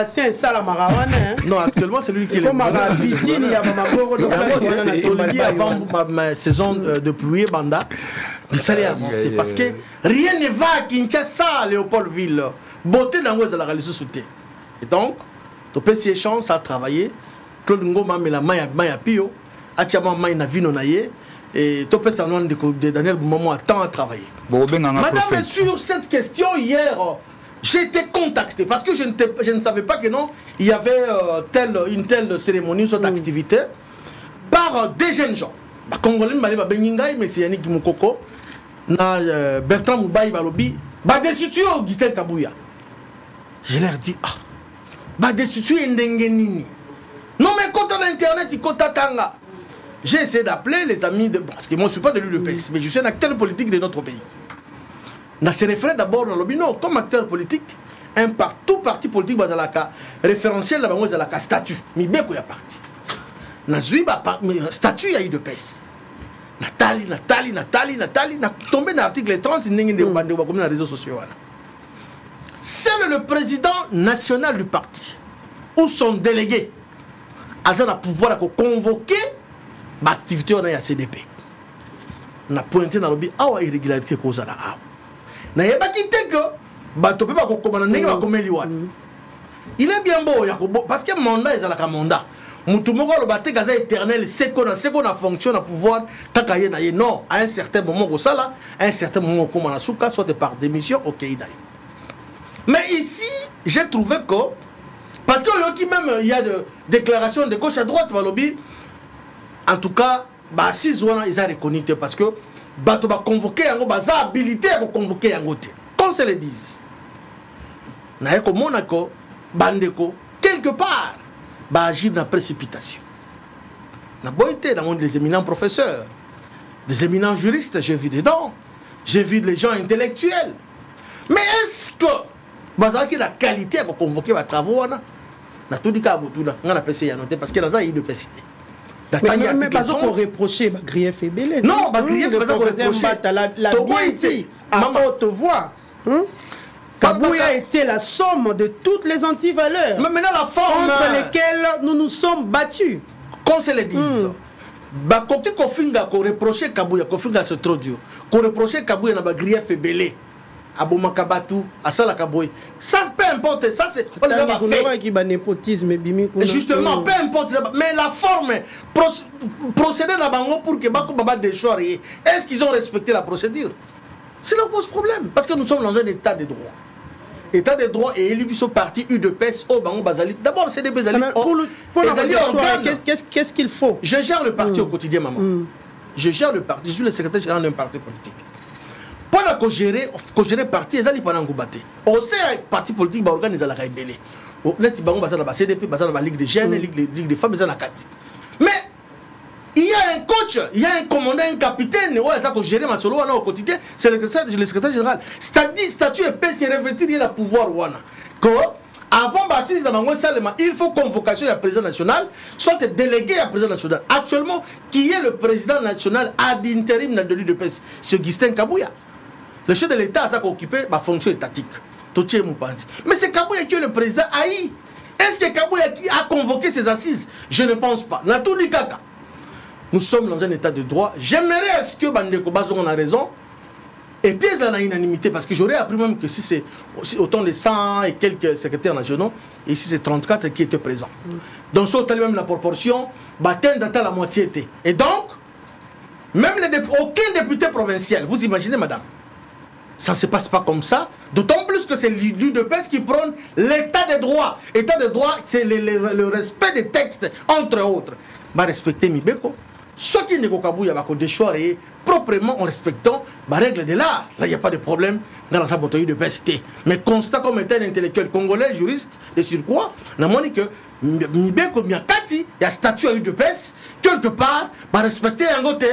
c'est ça la maravane. Non, actuellement, c'est lui qui est le avant ma saison de pluie, Banda. Ça a avancé parce que rien ne va à Kinshasa, Léopoldville. Beauté d'Angois de la réalisation soutien. Et donc, tu peux essayer chance à travailler. Claude Ngoma, mais la Maya Pio, Atiama Maïna Vino Naye. Et tu peux savoir de Daniel Boumamo a tant à travailler. Madame, sur cette question, hier, j'ai été contacté parce que je ne savais pas que non, il y avait une telle cérémonie, cette activité, par des jeunes gens. Congolais, mais c'est Yannick Moukoko, Bertrand Moubaï Balobi, destitué Augustin Kabouya. Je leur dis, destitué Ndengenini. Non, mais quand on a internet, il compte Tanga. J'ai essayé d'appeler les amis de... Parce que moi, je ne suis pas de l'UDPS, mais je suis un acteur politique de notre pays. On se référé d'abord dans l'Obino, comme acteur politique, tout parti politique bazalaka référentiel là bazalaka statut. Mais bien qu'il y a parti. Na zuiba statut ya UDPS. Nathalie, na tombé dans l'article 30 n'engende bande ba comme dans les réseaux sociaux. Seul le président national du parti ou son délégué a le pouvoir de convoquer l'activité on a ya CDP. Na pointé dans le bi awa irrégularité cause la a. Na yeba kité que bato pe ba ko komana ndenge ba komeli wana. Il est bien beau yakobo parce que mandat ezalaka mandat. Mutu moko lo baté gaza éternel c'est qu'on a fonction à pouvoir takaye na ye non à un certain moment ko sala à un certain moment ko na souka soit par démission OK d'ailleurs. Mais ici, j'ai trouvé que parce que même il y a de déclarations de gauche à droite par lobby. En tout cas, si ils ont reconnu parce que bato ba convoquer yango baza habilité à convoquer yango te. Comme se le disent. Na ko monako bandeko quelque part ba agir dans précipitation. Na boité dans les éminents professeurs, des éminents juristes, j'ai vu dedans. J'ai vu les gens intellectuels. Mais est-ce que baza qui la qualité à convoquer ba travaux na tout dit ka botuna ngana pese ya noter parce que dans ça il de précité. Mais pas qu'on reprocher grief et belé. Non, grief pas qu'on reprocher la beauté à haute voix. Kabouya était la somme de toutes les antivaleurs. Mais maintenant la forme contre lesquelles nous nous sommes battus. Qu'on se le dise. Bah côté kofinga ko reprocher Kabouya, kofinga c'est trop dur. Ko reprocher Kabouya na ba grief et belé. Abomakabatu, Asala Kaboy. Ça, peu importe, ça c'est. Justement, peu importe. Mais la forme, procéder dans Bango pour que Bako Baba déchoire. Est-ce qu'ils ont respecté la procédure? C'est leur pose problème. Parce que nous sommes dans un état de droit. État de droit et ils sont partis UDPS au Bango Bazali. D'abord, c'est des Bazali. Qu'est-ce qu'il faut? Je gère le parti au quotidien, maman. Je gère le parti. Je suis le secrétaire général d'un parti politique. Pendant que gérer parti, ils allaient pendant que battre. On sait que parti politique va organiser la rébellion. On est la CDP, la Ligue des jeunes, la Ligue des femmes, la CAT. Mais il y a un coach, il y a un commandant, un capitaine, ouais, ça que gérer ma solo au quotidien, c'est le secrétaire général. Statut épais, c'est revêtir le pouvoir wana. Que avant d'assister dans le Salema, il faut convocation du président national, soit délégué à président national. Actuellement, qui est le président national ad interim de l'UDPS, c'est Augustin Kabouya. Le chef de l'État a occupé la fonction étatique. Mais c'est Kabouya qui est le président Aïe. Est-ce que Kabouya qui a convoqué ces assises? Je ne pense pas. Nous sommes dans un état de droit. J'aimerais est-ce que Bandeko Bazon a raison. Et puis ils ont une unanimité. Parce que j'aurais appris même que si c'est autant de 100 et quelques secrétaires nationaux, et ici c'est 34 qui étaient présents. Donc c'est même la proportion, atteindre la moitié. Et donc, même aucun député provincial, vous imaginez madame, ça ne se passe pas comme ça. D'autant plus que c'est l'UDPS qui prône l'état des droits. L'état des droits, c'est le respect des textes, entre autres. Bah, respecter Mibeko. Ce qui n'est qu'au il y a des choix proprement en respectant les règles de l'art. Là, il n'y a pas de problème dans la sabotage de PST. Mais constat comme étant un intellectuel congolais, juriste, de surcroît, on a dit que Mibeko Miakati, il y a statut à UDPS, quelque part, va respecter un côté.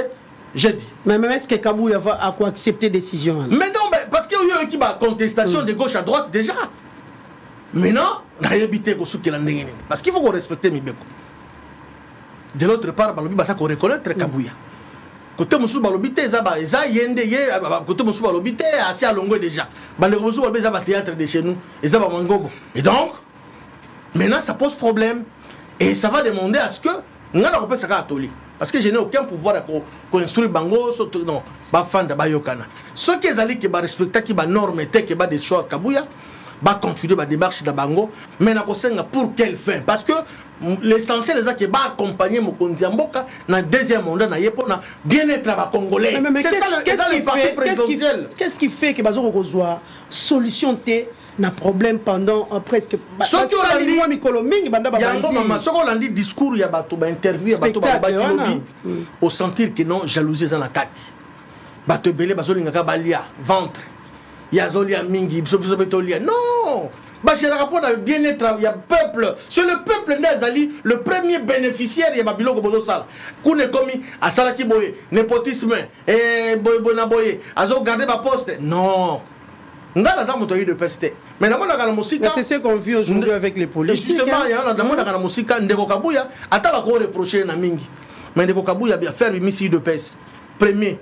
J'ai dit. Mais même est-ce que Kabouya va accepter décision? Mais non, mais parce qu'il y a eu une contestation de gauche à droite déjà. Maintenant, on a évité parce qu'il faut qu'on respecte Mibeko. De l'autre part, il faut qu'on reconnaisse Kabouya. Côté Moussou Balobité, Eza Yende, côté Moussou Balobité, assez à longueur déjà. Moussou Balobité, Eza théâtre de chez nous, Eza Mangogo. Et donc, maintenant ça pose problème. Et ça va demander à ce que nous allons repasser à Atoli. Parce que je n'ai aucun pouvoir de construire Bango, non, Bafan de Bayokana. Ceux qui ont qui respectent qui ont normes, qui ont des choix Kabouya, va continuer la démarche de Bango, mais pour quelle fin? Parce que l'essentiel est que va accompagner Mokonzi Mboka dans le deuxième mandat, dans bien-être à Congolais. C'est ça le parti présidentiel. Qu'est-ce qui fait que Bazo reçoit solution na problème pendant presque ce qu'on a dit discours il y a bateau interview au sentir que non jalousie dans la carte bateau belé bazo lingaka balia ventre ya zolia mingi bitolia non bah j'ai le rapport de bien-être il y a peuple c'est le peuple ndazali le premier bénéficiaire il y a babiloko bozo sala kune komi asala ki boye népotisme et boye azo garder ba poste non. Mais c'est ce qu'on vit aujourd'hui avec les politiques. Justement, il y a un musique Ndeko Kabouya, attends qu'on reprocher na mingi. Mais Ndeko Kabouya bien faire une mission de paix. Premier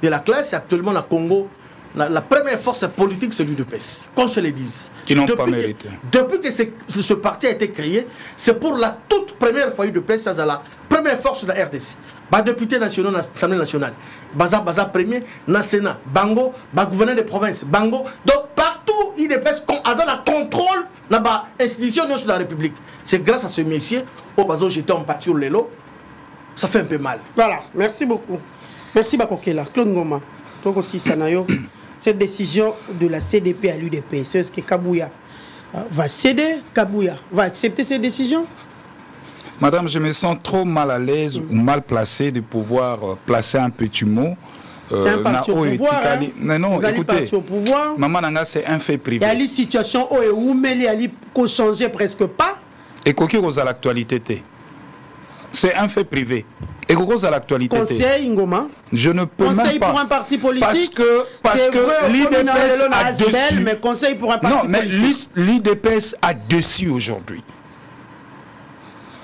de la classe, actuellement au Congo, la première force politique c'est l'UDPS. Qu'on se le dise. Qui n'ont pas mérité. Depuis que ce parti a été créé, c'est pour la toute première fois l'UDPS, c'est la première force de la RDC. Bas député national de l'Assemblée nationale, Baza premier, dans le Sénat, Bango, bas gouverneur de province, Bango. Donc partout, il dépêche la contrôle dans l'institution de la République. C'est grâce à ce messieurs, au Bazo j'étais en pâture les lots, ça fait un peu mal. Voilà, merci beaucoup. Merci Bakokela. Claude Ngoma, toi aussi Sanayo, cette décision de la CDP à l'UDP, c'est ce que Kabouya va céder, Kabouya va accepter cette décision? Madame, je me sens trop mal à l'aise ou mal placé de pouvoir placer un petit mot. C'est un parti au pouvoir. Non, vous écoutez, au pouvoir. Maman Nanga, c'est un fait privé. Il y a des situations où il y a changer presque pas. Et quoi qu'il à l'actualité, c'est un fait privé. Et quoi à l'actualité. Conseil Ngoma. Je ne peux conseil même pas. Pour un parti politique. Parce que l'IDPS a dessus. Mais conseil pour un parti politique. Non, mais l'IDPS a dessus aujourd'hui.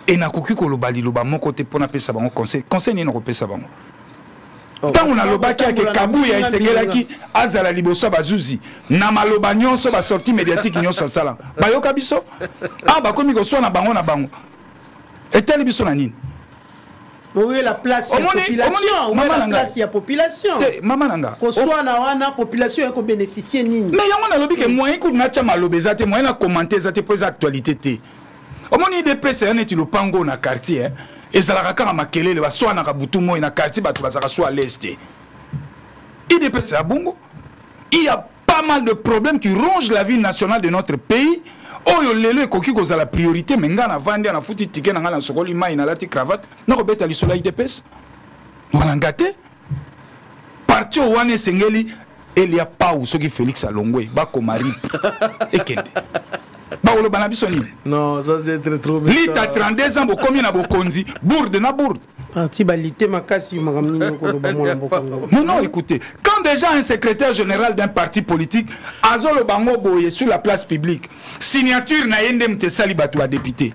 Et na koki ko lobali loba mon côté pour napesa bango conseil ni na kopesa bango tant on a lobaki avec Kabouya esengelaki azala liboso bazuzi na maloba nyonso ba sortie médiatique nyonso sala bayoka biso ba komi ko so na bango et tel biso na nini oui la place de la population la place de la population maman nanga ko so na wana population ko bénéficier nini mais yango na lobi ke moyen ko na tia malobeza te moyen na commenter za te poser actualité te. Au moins, il y a des personnes qui ont pango dans le quartier. Et ça a quand même les soit dans le quartier, soit à l'est. Il y a des personnes à Bongo. Il y a pas mal de problèmes qui rongent la vie nationale de notre pays. Oh, il y a la priorité, mais il y a des foutu ticket, il y a des sokoli, il y a des cravates. Non, il y a des soleil de pèse. Nous avons gâté. Parti au Wane Sengeli, il y a pas où ceux qui Félix Alongwe, Bako Marip. Et Kende. Non, ça c'est très trop méchant. L'État 32 ans, combien na bokonzi, bourde na bourde. Non, écoutez, quand déjà un secrétaire général d'un parti politique, Azolo Bango Boye sur la place publique, signature na yendem te salibatu à député.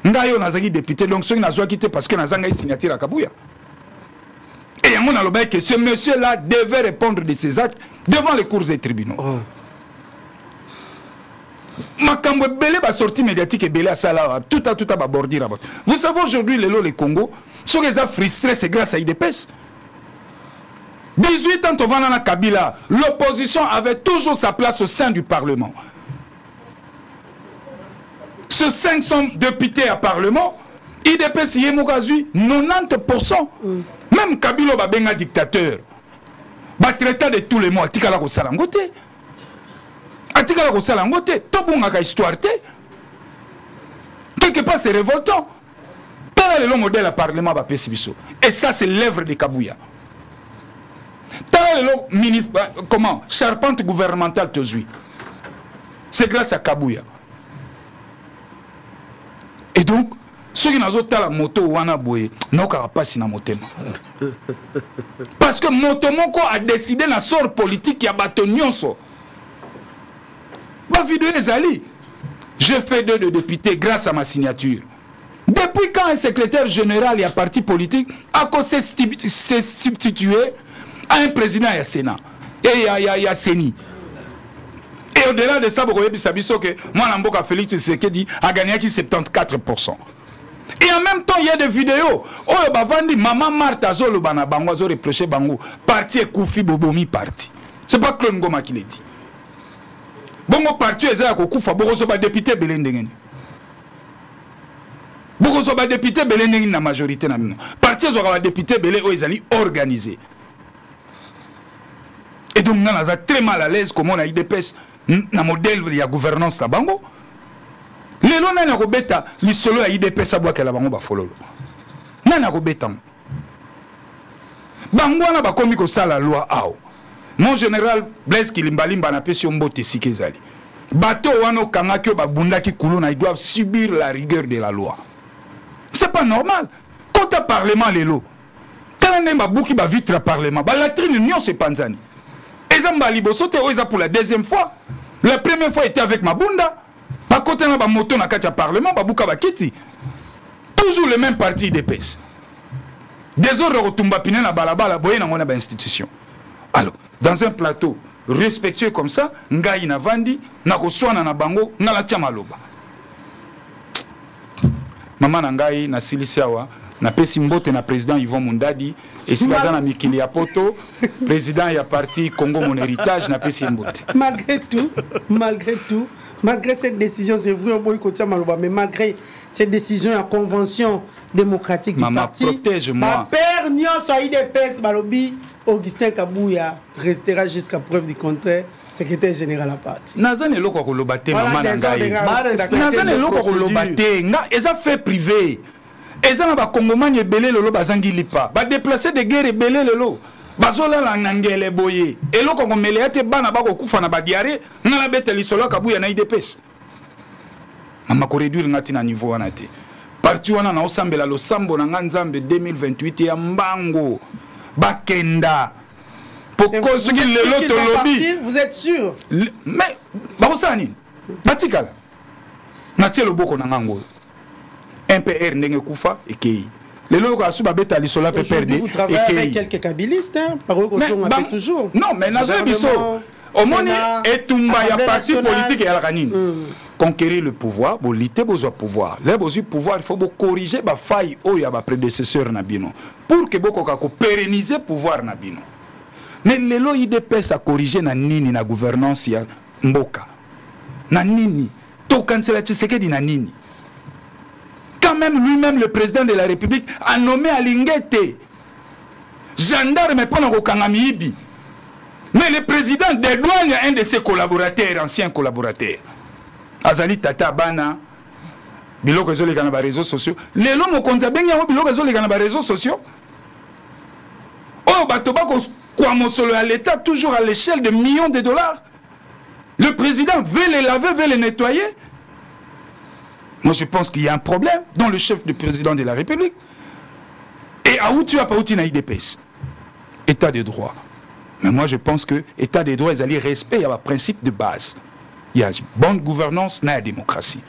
Ngayo nazaki député, donc ceux qui n'ont quitté parce que nazanga signature à Kabouya. Et on a le que ce monsieur-là devait répondre de ses actes devant les cours des tribunaux. Oh. Makambo belé ba sortie médiatique et belé à ça là tout à bordir. Vous savez aujourd'hui les Congo sont les frustrés c'est grâce à IDPS. 18 ans avant dans Kabila, l'opposition avait toujours sa place au sein du Parlement. Ce 500 députés à Parlement, IDPS Yemokazui 90%. Même Kabila ba benga dictateur. Batreta de tous les mois, atikala ko sala ngote. Atikala ko sala ngote, to bungaka histoire te. Quelque part c'est révoltant. Tel est le modèle à parlement ba pesibiso. Et ça c'est l'œuvre de Kabouya. Tel est le ministre comment charpente gouvernementale tozui. C'est grâce à Kabouya. Et donc ceux qui n'ont pas la moto wana boye n'ont pas si na motema. Parce que Motomoko a décidé la sort politique qui a battu nyonso. Ba vidéo ezali. Je fais 2 de députés grâce à ma signature. Depuis quand un secrétaire général et un parti politique a s'est substitué à un président et à Sénat et à Séni. Et au-delà de ça, vous voyez que moi, Namboka Félix Tshisekedi a gagné 74%. Et en même temps, il y a des vidéos. Oh, Bavandi, Maman Martha Zolo Bana Bango Zolo reproché Bango. Parti et Koufi Bobomi parti. C'est pas Claude Ngoma qui l'a dit. Bongo parti est à Koufa, Bogoso ba député Belendengeni. Bogoso ba député Belendengeni na majorité na mino. Parti est à député Belé Oezali organisé. Et donc, nous sommes très mal à l'aise comme on a IDPS na modèle de la gouvernance na Bango. Les lois n'ont pas bêta, les solo à IDPS à boire que la Bango va follow. N'en a pas bêta. Bango n'a pas commis que ça la loi ao. Mon général Blaise Kilimbalimba n'a pas si on botte si kezali. Bateau wano kangakyo ba bunda ki kuluna, ils doivent subir la rigueur de la loi. C'est pas normal. Quand tu parlement les lots, quand on a bouki ba vitre parlement, ba latrine l'union c'est panzani. Ezamba libosote oza pour la deuxième fois. La première fois était avec Mabunda. Par contre, on a moto na katia parlement, babouka bakiti. Toujours le même parti IDPS. Désordre retumba piné na balabala boye na ngona ba institution. Alors, dans un plateau respectueux comme ça, ngai na vandi na koswana na bango na la tia maloba. Maman na ngai na silisiawa na pesi mbote na président Yvon Mundadi et si bazana mikili ya poto président ya parti Congo Mon Héritage na pesi mbote. Malgré cette décision, c'est vrai, mais malgré cette décision, la convention démocratique du parti, protège-moi. Ma père Nyon soit IDPS, Balobi, Augustin Kabouya restera jusqu'à preuve du contraire secrétaire général à parti. Nazane loko ko lobate maman ngai. Nazane loko ko lobate nga eza fait privé. Eza na ba kongomani ebele lolo bazangi lipa. Ba déplacer de guerre ebele lolo. Bazola la ngangele boye. Eloko ko meleate bana bako kufa na ba diarrhée ngala bete lisolo Kabouya na IDPS. Mama ko réduire ngati na niveau wana te. Parti wana na osambela lo sambo na nganzambe 2028 ya mbango. Bakenda. Pourquoi ce qu'il le lot lobby? Vous êtes sûr? Mais Barosani, Batikala. Natie le boko na ngango. MPR ndenge kufa ekei. Les lots à Subabeta Lissola peut perdre. Vous travaillez avec quelques kabylistes, hein? Par eux, on appelle toujours. Non, mais Nazé Bisso, au Moni et Tumba, il y a parti politique et Al-Ghanine. Conquérir le pouvoir, bon, l'été besoin pouvoir. Là, besoin pouvoir, il faut corriger la faille où il y a prédécesseur Nabino. Pour que beaucoup pérenniser le pouvoir Nabino. Mais les lots IDPS à corriger na nini na gouvernance ya Mboka. Na nini. To cancela Tshisekedi na nini. Quand même lui-même le président de la République a nommé Alingete gendarme pendant Kokangamiibi. Mais le président dédouane un de ses collaborateurs, anciens collaborateurs. Azali Tata Bana, biloko ezoli kana ba réseaux sociaux. Lelo mokonza benga biloko ezoli kana ba réseaux sociaux. Oh bato bako kwa mosolo à l'État toujours à l'échelle de millions de dollars. Le président veut les laver, veut les nettoyer. Moi, je pense qu'il y a un problème dans le chef du président de la République. Et à où tu as pas où tu n'as IDPS. État de droit. Mais moi, je pense que l'État des droits, ils allaient respect à un principe de base. Il y a bonne gouvernance, na démocratie.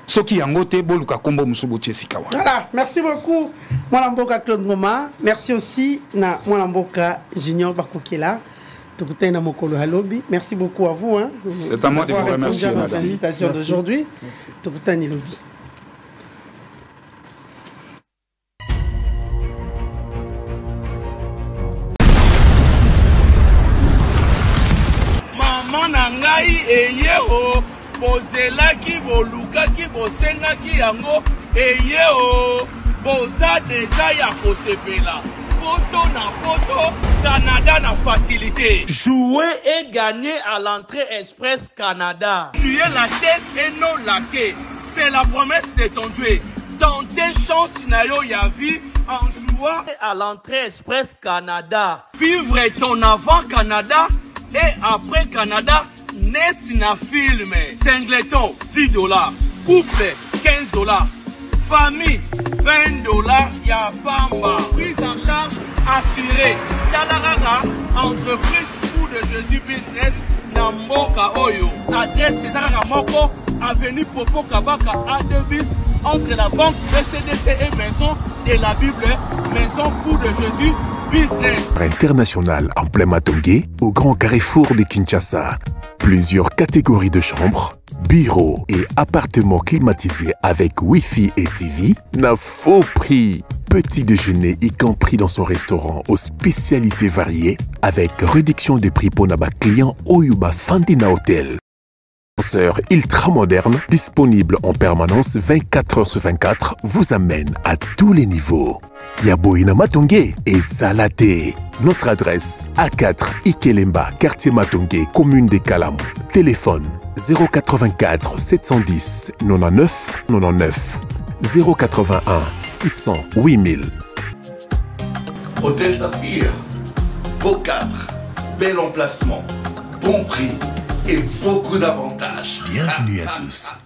Ce qui est en côté, voilà, merci beaucoup, Mwanamboka Claude Ngoma. Merci aussi, na Mwanamboka Junior Bakukela. Merci beaucoup à vous. Hein. C'est à moi de vous remercier. Merci pour l'invitation d'aujourd'hui. Maman nangai eyeo bozelaki bolukaki bosengaki yango eyeo boza deja ya kosepela poto na poto, Canada na facilité. Jouer et gagner à l'entrée Express Canada. Tu es la tête et non la queue. C'est la promesse de ton Dieu. Dans tes chances, scénario ya vie en jouant à l'entrée Express Canada. Vivre ton avant Canada et après Canada, net na film. Singleton, $10. Couple, $15. Famille, $20. Ya famba. Prise en charge assurée. Yalarara, entreprise Fou de Jésus Business, Namboka Oyo. Adresse César Moko, avenue Popo Kabaka, A2bis, entre la banque BCDC et Maison de la Bible, Maison Fou de Jésus Business. International en plein Matongé, au grand carrefour de Kinshasa. Plusieurs catégories de chambres, bureaux et appartements climatisés avec Wi-Fi et TV, n'a faux prix. Petit déjeuner y compris dans son restaurant aux spécialités variées avec réduction des prix pour naba clients Oyuba Fandina Hotel. Ascenseur ultra moderne, disponible en permanence 24 heures sur 24, vous amène à tous les niveaux. Yaboina Matongé et Salaté. Notre adresse A4 Ikelemba, quartier Matongé, commune des Kalam. Téléphone 084 710 99 99 081 600 8000. Hôtel Saphir, beau cadre, bel emplacement, bon prix et beaucoup d'avantages. Bienvenue à tous.